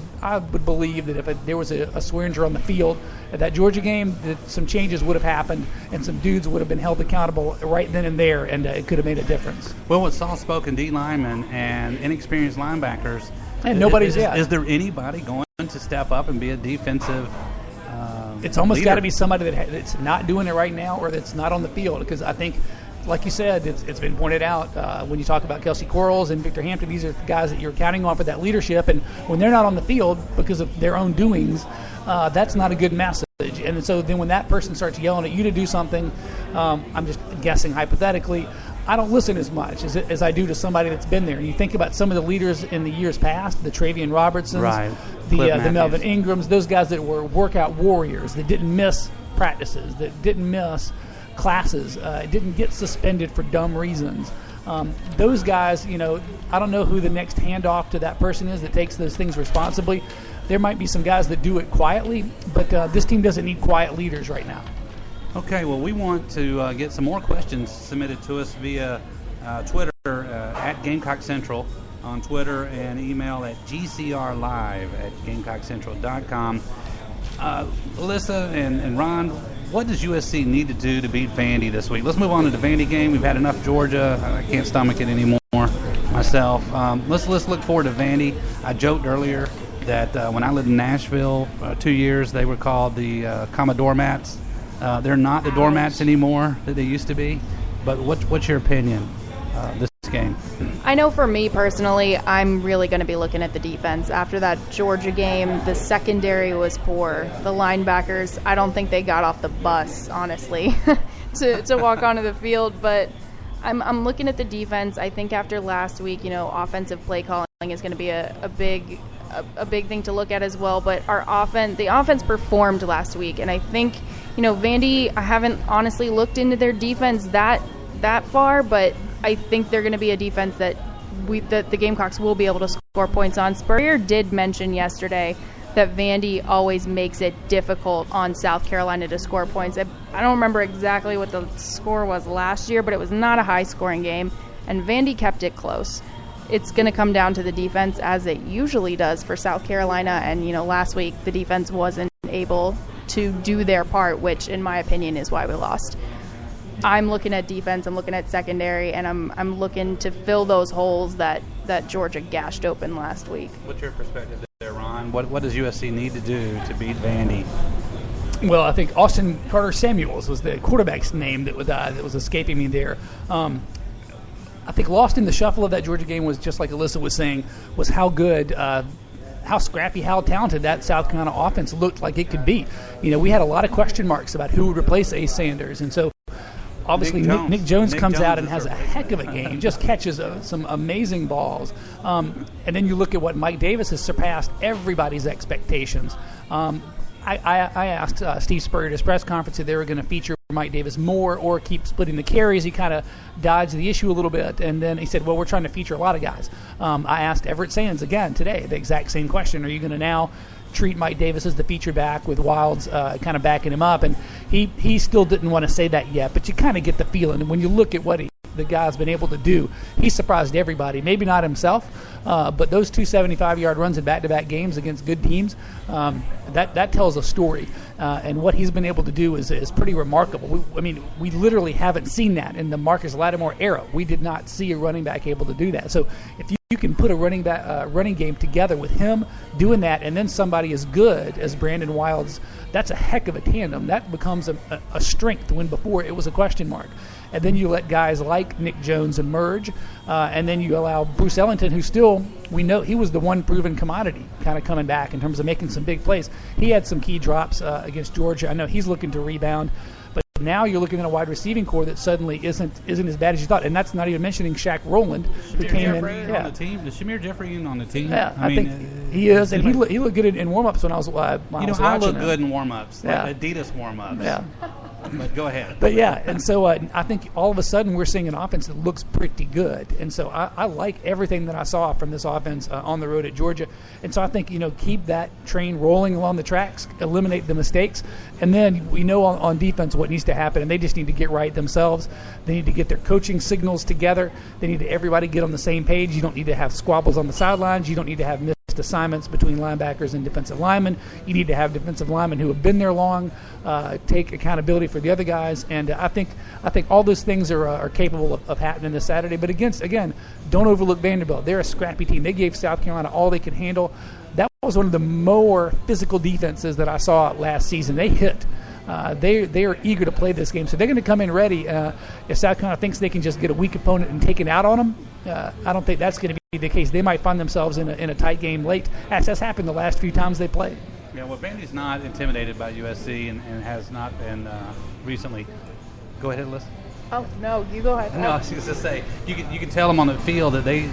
believe that if there was a Swearinger on the field at that Georgia game, that some changes would have happened and some dudes would have been held accountable right then and there, and it could have made a difference. Well, with soft-spoken D linemen and inexperienced linebackers, and nobody's is there anybody going to step up and be a defensive? It's almost leader? got to be somebody that's not doing it right now or that's not on the field, because I think, like you said, it's been pointed out when you talk about Kelsey Quarles and Victor Hampton, these are the guys that you're counting on for that leadership, and when they're not on the field because of their own doings, that's not a good message. And so then when that person starts yelling at you to do something, I'm just guessing hypothetically, I don't listen as much as I do to somebody that's been there. And you think about some of the leaders in the years past, the Travian Robertsons, right. the Melvin Ingrams, those guys that were workout warriors that didn't miss practices, that didn't miss classes, didn't get suspended for dumb reasons. Those guys, I don't know who the next handoff to that person is that takes those things responsibly. There might be some guys that do it quietly, but this team doesn't need quiet leaders right now. Okay, well, we want to get some more questions submitted to us via Twitter at Gamecock Central on Twitter, and email at GCRlive@GamecockCentral.com. Alyssa and Ron, what does USC need to do to beat Vandy this week? Let's move on to the Vandy game. We've had enough Georgia. I can't stomach it anymore myself. Let's look forward to Vandy. I joked earlier that when I lived in Nashville 2 years, they were called the Commodore Mats. They're not the doormats anymore that they used to be. But what's your opinion this game? I know for me personally, I'm really going to be looking at the defense. After that Georgia game, the secondary was poor. The linebackers, I don't think they got off the bus, honestly, to walk onto the field. But I'm looking at the defense. I think after last week, offensive play calling is going to be a big thing to look at as well. But the offense performed last week, and I think Vandy, I haven't honestly looked into their defense that far, but I think they're going to be a defense that the Gamecocks will be able to score points on. Spurrier did mention yesterday that Vandy always makes it difficult on South Carolina to score points. I don't remember exactly what the score was last year, but it was not a high-scoring game, and Vandy kept it close. It's going to come down to the defense, as it usually does for South Carolina, and last week the defense wasn't able to do their part, which in my opinion is why we lost. I'm looking at defense, I'm looking at secondary, and I'm looking to fill those holes that Georgia gashed open last week. What's your perspective there, Ron? What does USC need to do to beat Vandy? Well, I think Austin Carter Samuels was the quarterback's name that was escaping me there. I think lost in the shuffle of that Georgia game was, just like Alyssa was saying, was how good, how scrappy, how talented that South Carolina offense looked like it could be. We had a lot of question marks about who would replace Ace Sanders, and so obviously Nick Jones comes out and has a heck of a game, just catches some amazing balls. And then you look at what Mike Davis has surpassed everybody's expectations. I asked Steve Spurrier at his press conference if they were going to feature Mike Davis more or keep splitting the carries. He kind of dodged the issue a little bit, and then he said, well, we're trying to feature a lot of guys. I asked Everett Sands again today the exact same question. Are you going to now treat Mike Davis as the feature back with Wilds kind of backing him up? And he still didn't want to say that yet, but you kind of get the feeling. And when you look at what the guy's been able to do. He surprised everybody, maybe not himself, but those 2 75-yard runs in back-to-back games against good teams, that tells a story. And what he's been able to do is pretty remarkable. We literally haven't seen that in the Marcus Lattimore era. We did not see a running back able to do that. So if you can put a running game together with him doing that, and then somebody as good as Brandon Wilds, that's a heck of a tandem. That becomes a strength when before it was a question mark. And then you let guys like Nick Jones emerge, and then you allow Bruce Ellington, who still, we know he was the one proven commodity kind of coming back in terms of making some big plays. He had some key drops against Georgia. I know he's looking to rebound. But now you're looking at a wide receiving core that suddenly isn't as bad as you thought, and that's not even mentioning Shaq Rowland, who came in. On the team. Is Shamir Jeffrey even on the team? Yeah, I think he is, and he looked good in warm-ups when I was watching. I look good in warm-ups, like Adidas warm-ups. Yeah. But go ahead. But yeah, and so I think all of a sudden we're seeing an offense that looks pretty good, and so I like everything that I saw from this offense on the road at Georgia, and so I think keep that train rolling along the tracks, eliminate the mistakes, and then we know on defense what needs to happen, and they just need to get right themselves. They need to get their coaching signals together. They need to everybody get on the same page. You don't need to have squabbles on the sidelines. You don't need to have missed assignments between linebackers and defensive linemen. You need to have defensive linemen who have been there long, take accountability for the other guys, and I think all those things are capable of happening this Saturday. But again, don't overlook Vanderbilt. They're a scrappy team. They gave South Carolina all they could handle. That was one of the more physical defenses that I saw last season. They hit. They are eager to play this game, so they're going to come in ready. If South Carolina thinks they can just get a weak opponent and take it out on them, I don't think that's going to be the case. They might find themselves in a tight game late, as has happened the last few times they played. Yeah, well, Vandy's not intimidated by USC and has not been recently. Go ahead, Liz. Oh, no, you go ahead. No, I was going to say, you can tell them on the field that the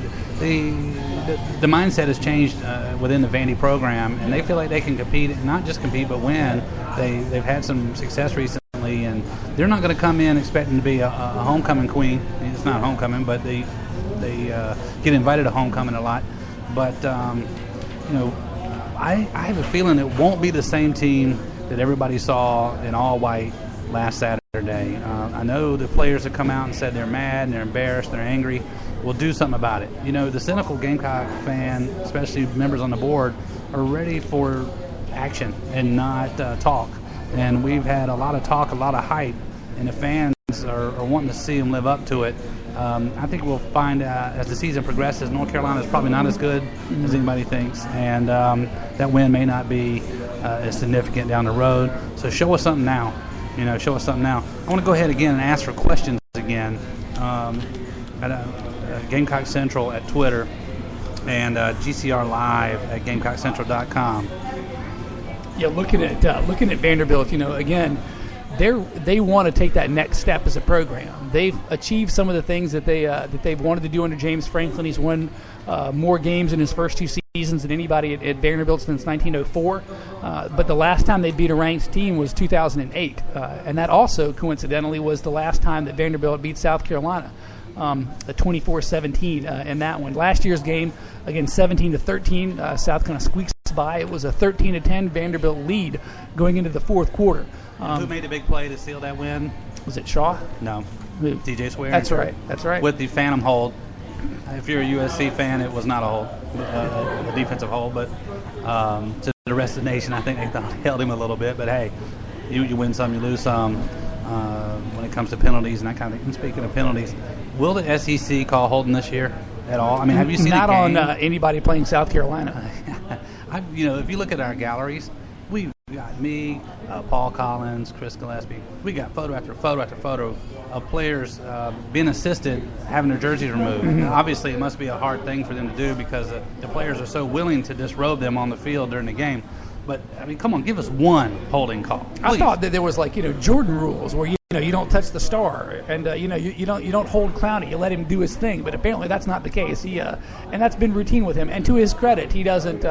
mindset has changed within the Vandy program, and they feel like they can compete, not just compete, but win. They've had some success recently, and they're not going to come in expecting to be a homecoming queen. It's not homecoming, but they get invited to homecoming a lot. But, I have a feeling it won't be the same team that everybody saw in all white last Saturday. I know the players have come out and said they're mad and they're embarrassed, they're angry. We'll do something about it. The cynical Gamecock fan, especially members on the board, are ready for action and not talk. And we've had a lot of talk, a lot of hype, and the fans are wanting to see them live up to it. I think we'll find as the season progresses, North Carolina is probably not as good as anybody thinks, and that win may not be as significant down the road. So show us something now. Show us something now. I want to go ahead again and ask for questions again at Gamecock Central at Twitter and GCR Live at GamecockCentral.com. Yeah, looking at Vanderbilt, again, they want to take that next step as a program. They've achieved some of the things that they've wanted to do under James Franklin. He's won more games in his first two seasons than anybody at Vanderbilt since 1904. But the last time they beat a ranked team was 2008, and that also coincidentally was the last time that Vanderbilt beat South Carolina. The 24-17 in that one. Last year's game, again, 17-13, South Carolina squeaks by. It was a 13-10 Vanderbilt lead going into the fourth quarter. Who made the big play to seal that win? Was it Shaw? No. DJ Swear. That's right. With the phantom hold. If you're a USC fan, it was not a hold, a defensive hold, but to the rest of the nation, I think they thought held him a little bit. But hey, you win some, you lose some. When it comes to penalties and that kind of thing. And speaking of penalties, will the SEC call holding this year at all? I mean, have you seen not the game? on anybody playing South Carolina? If you look at our galleries, we've got me, Paul Collins, Chris Gillespie. We got photo after photo after photo of players being assisted, having their jerseys removed. Mm-hmm. Now, obviously, it must be a hard thing for them to do because the players are so willing to disrobe them on the field during the game. But, I mean, come on, give us one holding call. Please. I thought that there was Jordan rules where you don't touch the star and you don't hold Clowney. You let him do his thing. But apparently that's not the case. He and that's been routine with him. And to his credit, he doesn't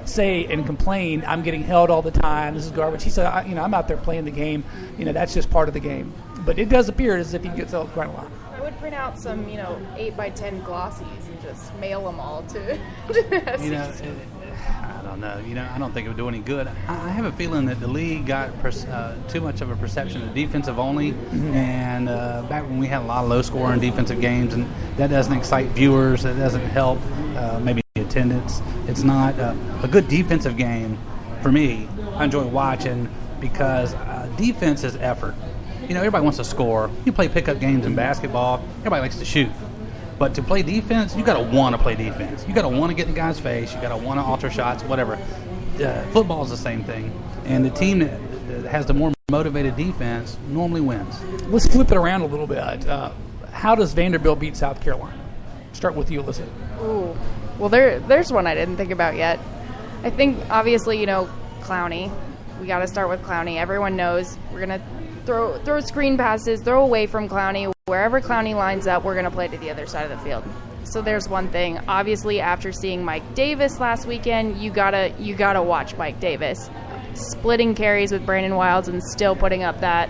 say and complain, I'm getting held all the time. This is garbage. He said, I'm out there playing the game. That's just part of the game. But it does appear as if he gets held quite a lot. would print out some, 8x10 glossies and just mail them all to SEC. I don't know. I don't think it would do any good. I have a feeling that the league got too much of a perception of defensive only, and back when we had a lot of low-scoring defensive games, and that doesn't excite viewers. That doesn't help maybe attendance. It's not a good defensive game for me. I enjoy watching because defense is effort. Everybody wants to score. You play pickup games in basketball. Everybody likes to shoot. But to play defense, you got to want to play defense. You got to want to get in the guy's face. You got to want to alter shots, whatever. Football is the same thing. And the team that has the more motivated defense normally wins. Let's flip it around a little bit. How does Vanderbilt beat South Carolina? Start with you, Alyssa. Ooh. Well, there's one I didn't think about yet. I think, obviously, Clowney. We got to start with Clowney. Everyone knows we're going to throw screen passes, throw away from Clowney. Wherever Clowney lines up, we're going to play to the other side of the field. So there's one thing. Obviously, after seeing Mike Davis last weekend, you gotta watch Mike Davis. Splitting carries with Brandon Wilds and still putting up that,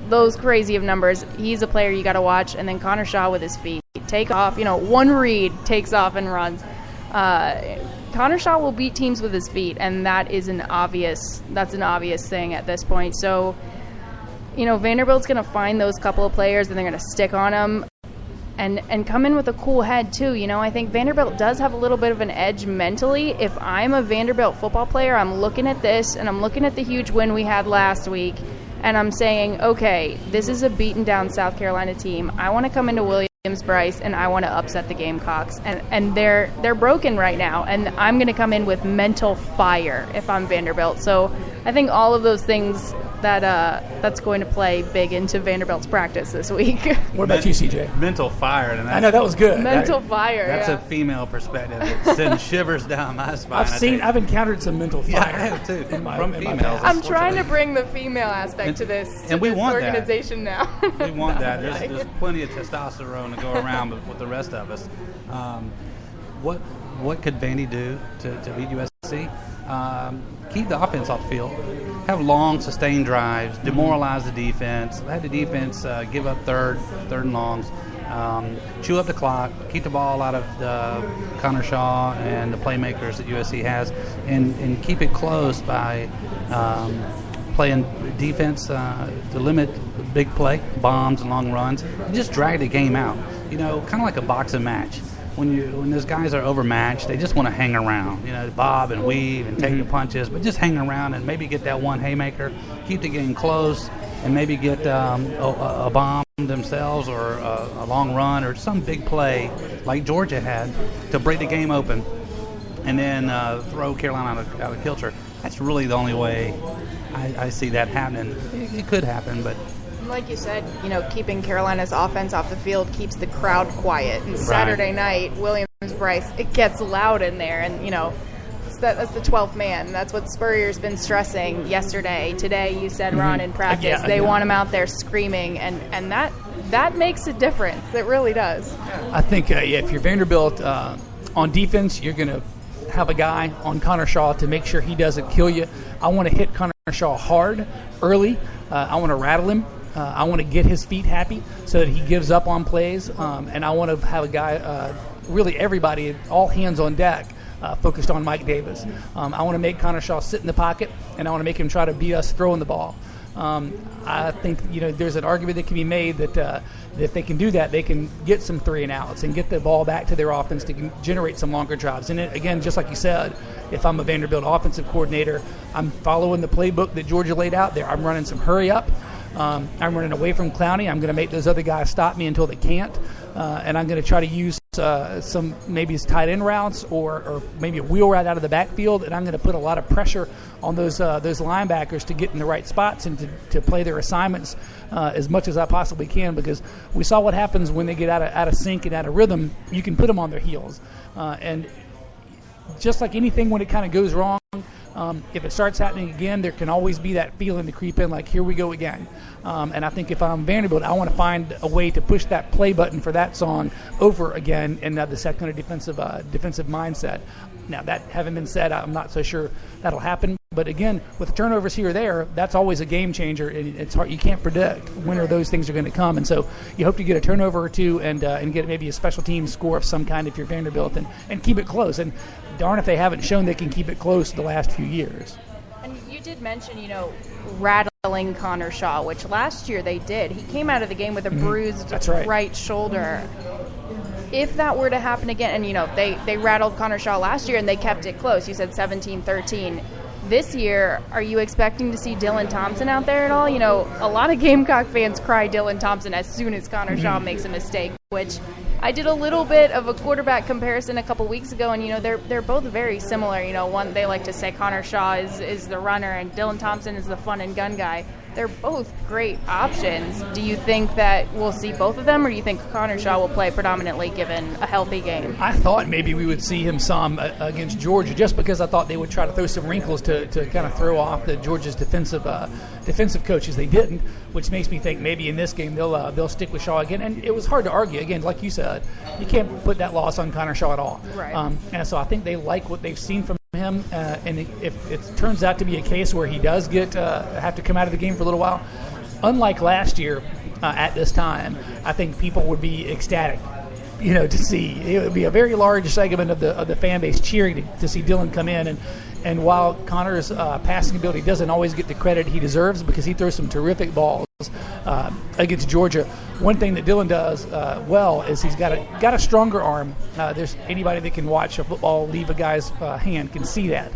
those crazy of numbers. He's a player you got to watch. And then Connor Shaw with his feet. Take off, one read, takes off and runs. Connor Shaw will beat teams with his feet, and that's an obvious thing at this point. So, Vanderbilt's going to find those couple of players, and they're going to stick on them and come in with a cool head, too. I think Vanderbilt does have a little bit of an edge mentally. If I'm a Vanderbilt football player, I'm looking at this, and I'm looking at the huge win we had last week, and I'm saying, okay, this is a beaten-down South Carolina team. I want to come into Williams-Brice, and I want to upset the Gamecocks. And they're broken right now, and I'm going to come in with mental fire if I'm Vanderbilt. So I think all of those things that's going to play big into Vanderbilt's practice this week. What about you, CJ? Mental fire. And I know that was good. Mental fire. That's yeah. a female perspective. It sends shivers down my spine. I've encountered some mental fire. Yeah, I have too. From females. I'm trying to bring the female aspect to this organization now. We want that. There's plenty of testosterone to go around with the rest of us. What could Vandy do to beat USC? Keep the offense off the field. Have long, sustained drives. Demoralize the defense. Have the defense give up third and longs. Chew up the clock. Keep the ball out of Connor Shaw and the playmakers that USC has, and keep it close by playing defense to limit big play, bombs and long runs. And just drag the game out. Kind of like a boxing match. When those guys are overmatched, they just want to hang around, bob and weave and take the punches, but just hang around and maybe get that one haymaker, keep the game close, and maybe get a bomb themselves or a long run or some big play like Georgia had to break the game open, and then throw Carolina out of kilter. That's really the only way I see that happening. It could happen, but... Like you said, keeping Carolina's offense off the field keeps the crowd quiet. And Saturday night, Williams-Brice, it gets loud in there. And, that's the 12th man. That's what Spurrier's been stressing yesterday. Today, you said, Ron, in practice, they want him out there screaming. And that makes a difference. It really does. I think, if you're Vanderbilt on defense, you're going to have a guy on Connor Shaw to make sure he doesn't kill you. I want to hit Connor Shaw hard, early. I want to rattle him. I want to get his feet happy so that he gives up on plays, and I want to have a guy, really everybody, all hands on deck, focused on Mike Davis. I want to make Connor Shaw sit in the pocket, and I want to make him try to beat us throwing the ball. I think there's an argument that can be made that if they can do that, they can get some 3-and-outs and get the ball back to their offense to generate some longer drives. And again, just like you said, if I'm a Vanderbilt offensive coordinator, I'm following the playbook that Georgia laid out there. I'm running some hurry up. I'm running away from Clowney. I'm going to make those other guys stop me until they can't. And I'm going to try to use some maybe tight end routes or maybe a wheel route out of the backfield. And I'm going to put a lot of pressure on those linebackers to get in the right spots and to play their assignments as much as I possibly can, because we saw what happens when they get out of sync and out of rhythm. You can put them on their heels. And just like anything, when it kind of goes wrong, if it starts happening again, there can always be that feeling to creep in, like, here we go again. And I think if I'm Vanderbilt, I want to find a way to push that play button for that song over again in the second defensive mindset. Now, that having been said, I'm not so sure that'll happen. But again, with turnovers here or there, that's always a game changer. It's hard; you can't predict when or those things are going to come, and so you hope to get a turnover or two and get maybe a special team score of some kind if you're Vanderbilt and keep it close. And darn if they haven't shown they can keep it close the last few years. And you did mention, rattling Connor Shaw, which last year they did. He came out of the game with a bruised right shoulder. If that were to happen again, and they rattled Connor Shaw last year and they kept it close. You said 17-13. This year, are you expecting to see Dylan Thompson out there at all? A lot of Gamecock fans cry Dylan Thompson as soon as Connor Shaw makes a mistake, which I did a little bit of a quarterback comparison a couple weeks ago, and they're both very similar. One, they like to say Connor Shaw is the runner and Dylan Thompson is the fun and gun guy. They're both great options. Do you think that we'll see both of them, or do you think Connor Shaw will play predominantly given a healthy game? I thought maybe we would see him some against Georgia, just because I thought they would try to throw some wrinkles to kind of throw off Georgia's defensive coaches. They didn't, which makes me think maybe in this game they'll stick with Shaw again. And it was hard to argue. Again, like you said, you can't put that loss on Connor Shaw at all. Right. And so I think they like what they've seen from him, and if it turns out to be a case where he does have to come out of the game for a little while, unlike last year at this time, I think people would be ecstatic, to see. It would be a very large segment of the fan base cheering to see Dylan come in, and while Connor's passing ability doesn't always get the credit he deserves because he throws some terrific balls against Georgia, one thing that Dylan does well is he's got a stronger arm. There's anybody that can watch a football leave a guy's hand can see that,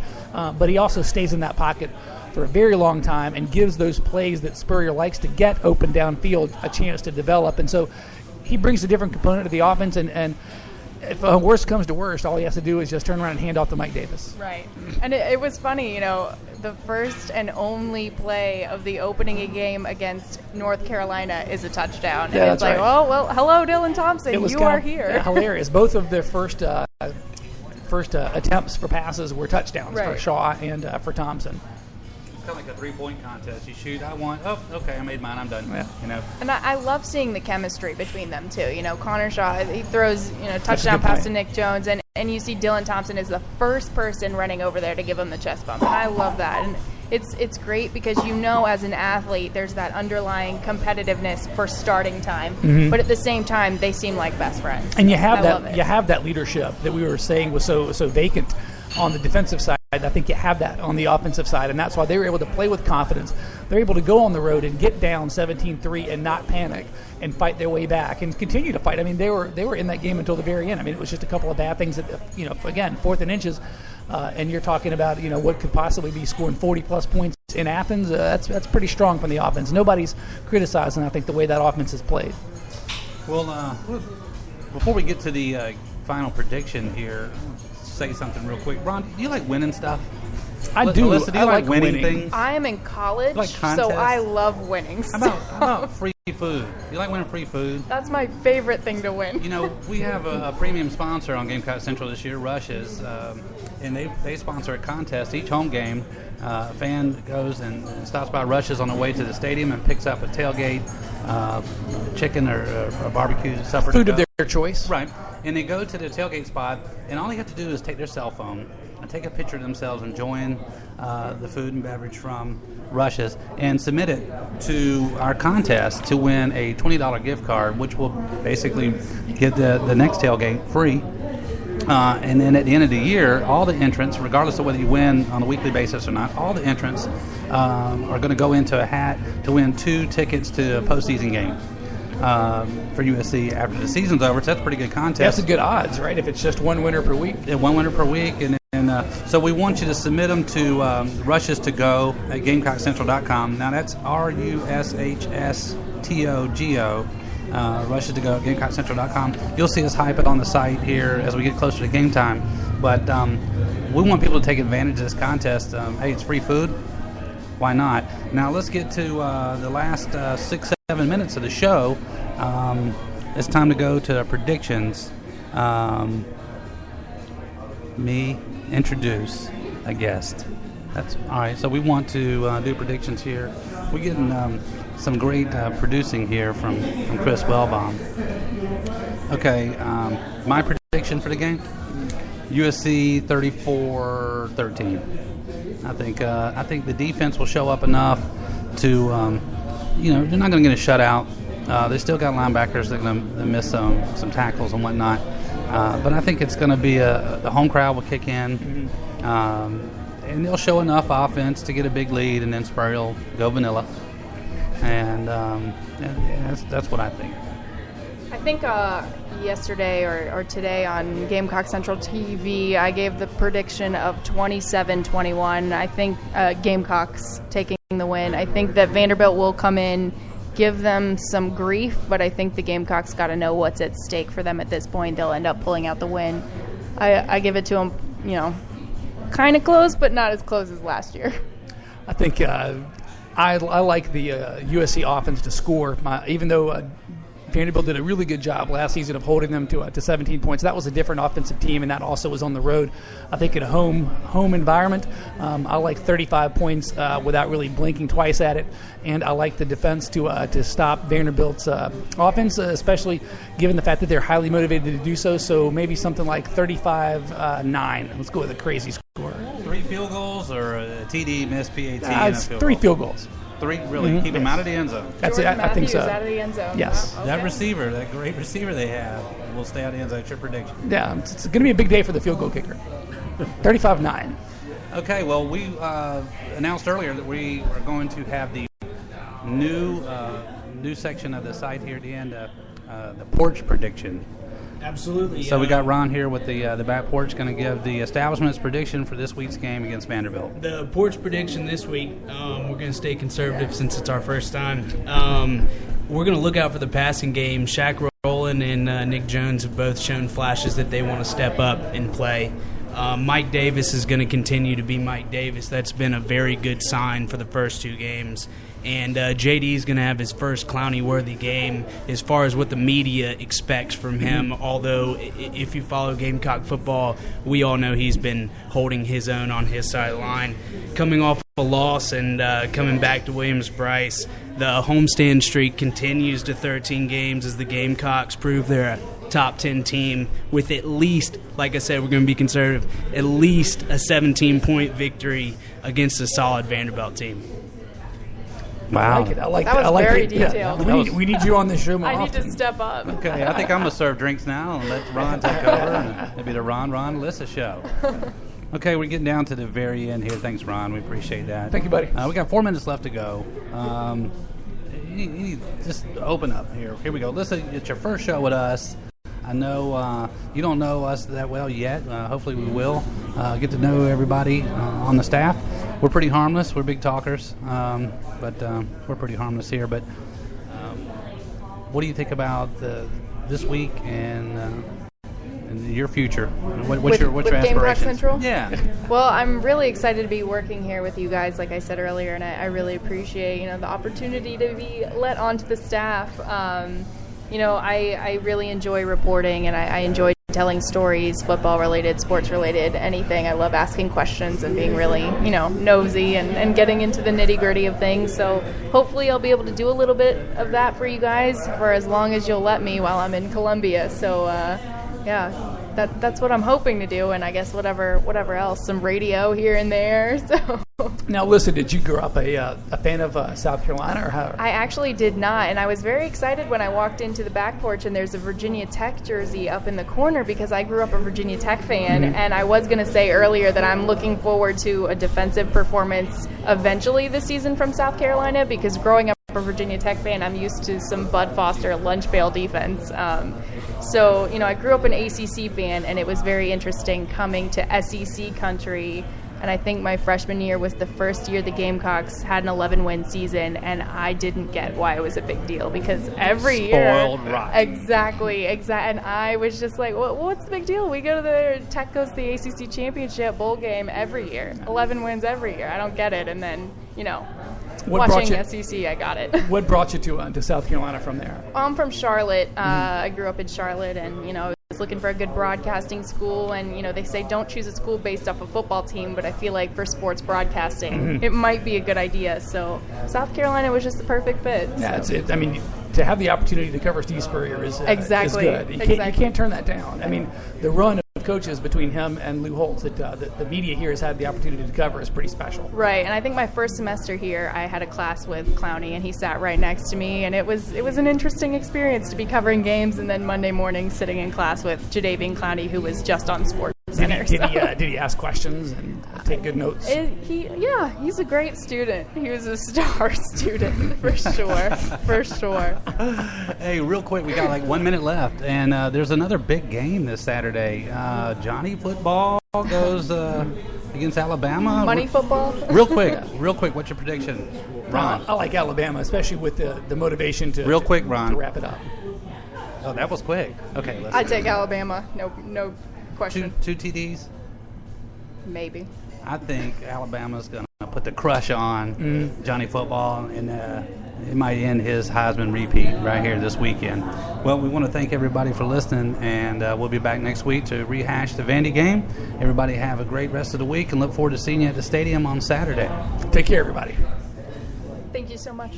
but he also stays in that pocket for a very long time and gives those plays that Spurrier likes to get open downfield a chance to develop. And so he brings a different component to the offense, and if worst comes to worst, all he has to do is just turn around and hand off to Mike Davis. Right. And it was funny, the first and only play of the opening game against North Carolina is a touchdown. Yeah, and it's like, right. oh, well, hello, Dylan Thompson, you are here. Hilarious. Both of their first attempts for passes were touchdowns for Shaw and for Thompson. Kind of like a 3-point contest. You shoot, I want. Oh, okay, I made mine. I'm done. Yeah. And I love seeing the chemistry between them too. Connor Shaw, he throws touchdown pass to Nick Jones, and you see Dylan Thompson is the first person running over there to give him the chest bump, and I love that. And it's great because as an athlete, there's that underlying competitiveness for starting time, but at the same time, they seem like best friends. And you have that leadership that we were saying was so vacant on the defensive side. I think you have that on the offensive side, and that's why they were able to play with confidence. They're able to go on the road and get down 17-3 and not panic and fight their way back and continue to fight. I mean, they were in that game until the very end. I mean, it was just a couple of bad things that, again, 4th and inches, and you're talking about, what could possibly be scoring 40-plus points in Athens. That's pretty strong from the offense. Nobody's criticizing, I think, the way that offense is played. Well, before we get to the final prediction here, say something real quick. Ron, do you like winning stuff? I do. Alyssa, do you like winning things? I am in college, like so I love winning stuff. How about free food? You like winning free food? That's my favorite thing to win. We have a premium sponsor on Gamecock Central this year, Rush's, and they sponsor a contest. Each home game, a fan goes and stops by Rush's on the way to the stadium and picks up a tailgate, chicken or a barbecue supper. Food of their choice. Right. And they go to the tailgate spot, and all they have to do is take their cell phone and take a picture of themselves enjoying the food and beverage from Rush's and submit it to our contest to win a $20 gift card, which will basically get the next tailgate free. And then at the end of the year, all the entrants, regardless of whether you win on a weekly basis or not, all the entrants are going to go into a hat to win 2 tickets to a postseason game for USC after the season's over. So that's a pretty good contest. That's a good odds, right? If it's just one winner per week. Yeah, one winner per week. And so we want you to submit them to Rushes to Go at GamecockCentral.com. Now that's RUSHSTOGO. Rushes to Go at GamecockCentral.com. You'll see us hype it on the site here as we get closer to game time. But we want people to take advantage of this contest. Hey, it's free food. Why not? Now let's get to the last 6-7 minutes of the show. It's time to go to predictions. Me introduce a guest. That's all right. So we want to do predictions here. We're getting some great producing here from Chris Wellbaum. Okay, my prediction for the game. USC 34-13. I think the defense will show up enough to, they're not going to get a shutout. They still got linebackers that are going to miss some tackles and whatnot. But I think it's going to be the home crowd will kick in, and they'll show enough offense to get a big lead, and then Spurrier will go vanilla. And that's what I think. I think yesterday or today on Gamecock Central TV, I gave the prediction of 27-21. I think Gamecocks taking the win. I think that Vanderbilt will come in, give them some grief, but I think the Gamecocks got to know what's at stake for them at this point. They'll end up pulling out the win. I give it to them, kind of close, but not as close as last year. I think I like the USC offense to score, even though Vanderbilt did a really good job last season of holding them to 17 points. That was a different offensive team, and that also was on the road. I think in a home environment, I like 35 points without really blinking twice at it, and I like the defense to stop Vanderbilt's offense, especially given the fact that they're highly motivated to do so. So maybe something like 35-9. Let's go with a crazy score. 3 field goals or a TD, missed PAT, and a field 3 goal? field goals. 3, really? Keep them out of the end zone. That's Jordan it. I think so. Matthews out of the end zone. Yes. Wow, okay. That receiver, that great receiver they have, will stay out of the end zone. That's your prediction. Yeah, it's going to be a big day for the field goal kicker. 35-9. Okay, well, we announced earlier that we are going to have the new section of the site here at the end, the porch prediction. Absolutely. So we got Ron here with the back porch, going to give the establishment's prediction for this week's game against Vanderbilt. The porch prediction this week, we're going to stay conservative since it's our first time. We're going to look out for the passing game. Shaq Rowland and Nick Jones have both shown flashes that they want to step up and play. Mike Davis is going to continue to be Mike Davis. That's been a very good sign for the first 2 games. And JD is going to have his first Clowney-worthy game as far as what the media expects from him, although if you follow Gamecock football, we all know he's been holding his own on his sideline. Coming off a loss and coming back to Williams-Brice, the homestand streak continues to 13 games as the Gamecocks prove they're a top 10 team with at least, like I said, we're going to be conservative, at least a 17-point victory against a solid Vanderbilt team. Wow. I like it. I like That was I like very it. Yeah. detailed. We need you on the show more I need often. to step up. Okay, I think I'm going to serve drinks now and let Ron take over. And it'll be the Ron Alyssa show. Okay, we're getting down to the very end here. Thanks, Ron. We appreciate that. Thank you, buddy. We got 4 minutes left to go. Just open up here. Here we go. Listen, it's your first show with us. I know you don't know us that well yet. Hopefully we will get to know everybody on the staff. We're pretty harmless. We're big talkers, but we're pretty harmless here. But what do you think about this week and your future? What's your with aspirations? Gamecock Central? Yeah. Well, I'm really excited to be working here with you guys, like I said earlier, and I really appreciate the opportunity to be let onto the staff. I really enjoy reporting, and I enjoy telling stories, football-related, sports-related, anything. I love asking questions and being really, nosy and getting into the nitty-gritty of things. So hopefully I'll be able to do a little bit of that for you guys for as long as you'll let me while I'm in Columbia. So, that's what I'm hoping to do, and I guess whatever else, some radio here and there. So. Now, listen, did you grow up a fan of South Carolina, or how? I actually did not, and I was very excited when I walked into the back porch and there's a Virginia Tech jersey up in the corner because I grew up a Virginia Tech fan, and I was going to say earlier that I'm looking forward to a defensive performance eventually this season from South Carolina because growing up a Virginia Tech fan, I'm used to some Bud Foster lunch pail defense. So, I grew up an ACC fan, and it was very interesting coming to SEC country. And I think my freshman year was the first year the Gamecocks had an 11-win season, and I didn't get why it was a big deal because every year, spoiled rotten. Exactly. And I was just like, well, what's the big deal? We go to Tech goes to the ACC championship bowl game every year, 11 wins every year. I don't get it. And then watching SEC, I got it. What brought you to South Carolina from there? I'm from Charlotte. I grew up in Charlotte, and I was looking for a good broadcasting school, and they say don't choose a school based off a football team, but I feel like for sports broadcasting it might be a good idea. So South Carolina was just the perfect fit. Yeah, that's it. I mean, to have the opportunity to cover Steve Spurrier is exactly is good. You can't turn that down. I mean, the run of coaches between him and Lou Holtz that the media here has had the opportunity to cover is pretty special. Right, and I think my first semester here, I had a class with Clowney, and he sat right next to me, and it was an interesting experience to be covering games, and then Monday morning sitting in class with Jadeveon Clowney, who was just on Sports Center. Did he ask questions and take good notes? He's a great student. He was a star student for sure. Hey, real quick, we got like 1 minute left, and there's another big game this Saturday. Johnny football goes against Alabama. Money football. Real quick, what's your prediction, Ron? I like Alabama, especially with the motivation to real quick, Ron, to wrap it up. Oh, that was quick. Okay, I take Alabama. No question. Two TDs. Maybe. I think Alabama's going to put the crush on Johnny Football, and it might end his Heisman repeat right here this weekend. Well, we want to thank everybody for listening, and we'll be back next week to rehash the Vandy game. Everybody have a great rest of the week, and look forward to seeing you at the stadium on Saturday. Take care, everybody. Thank you so much.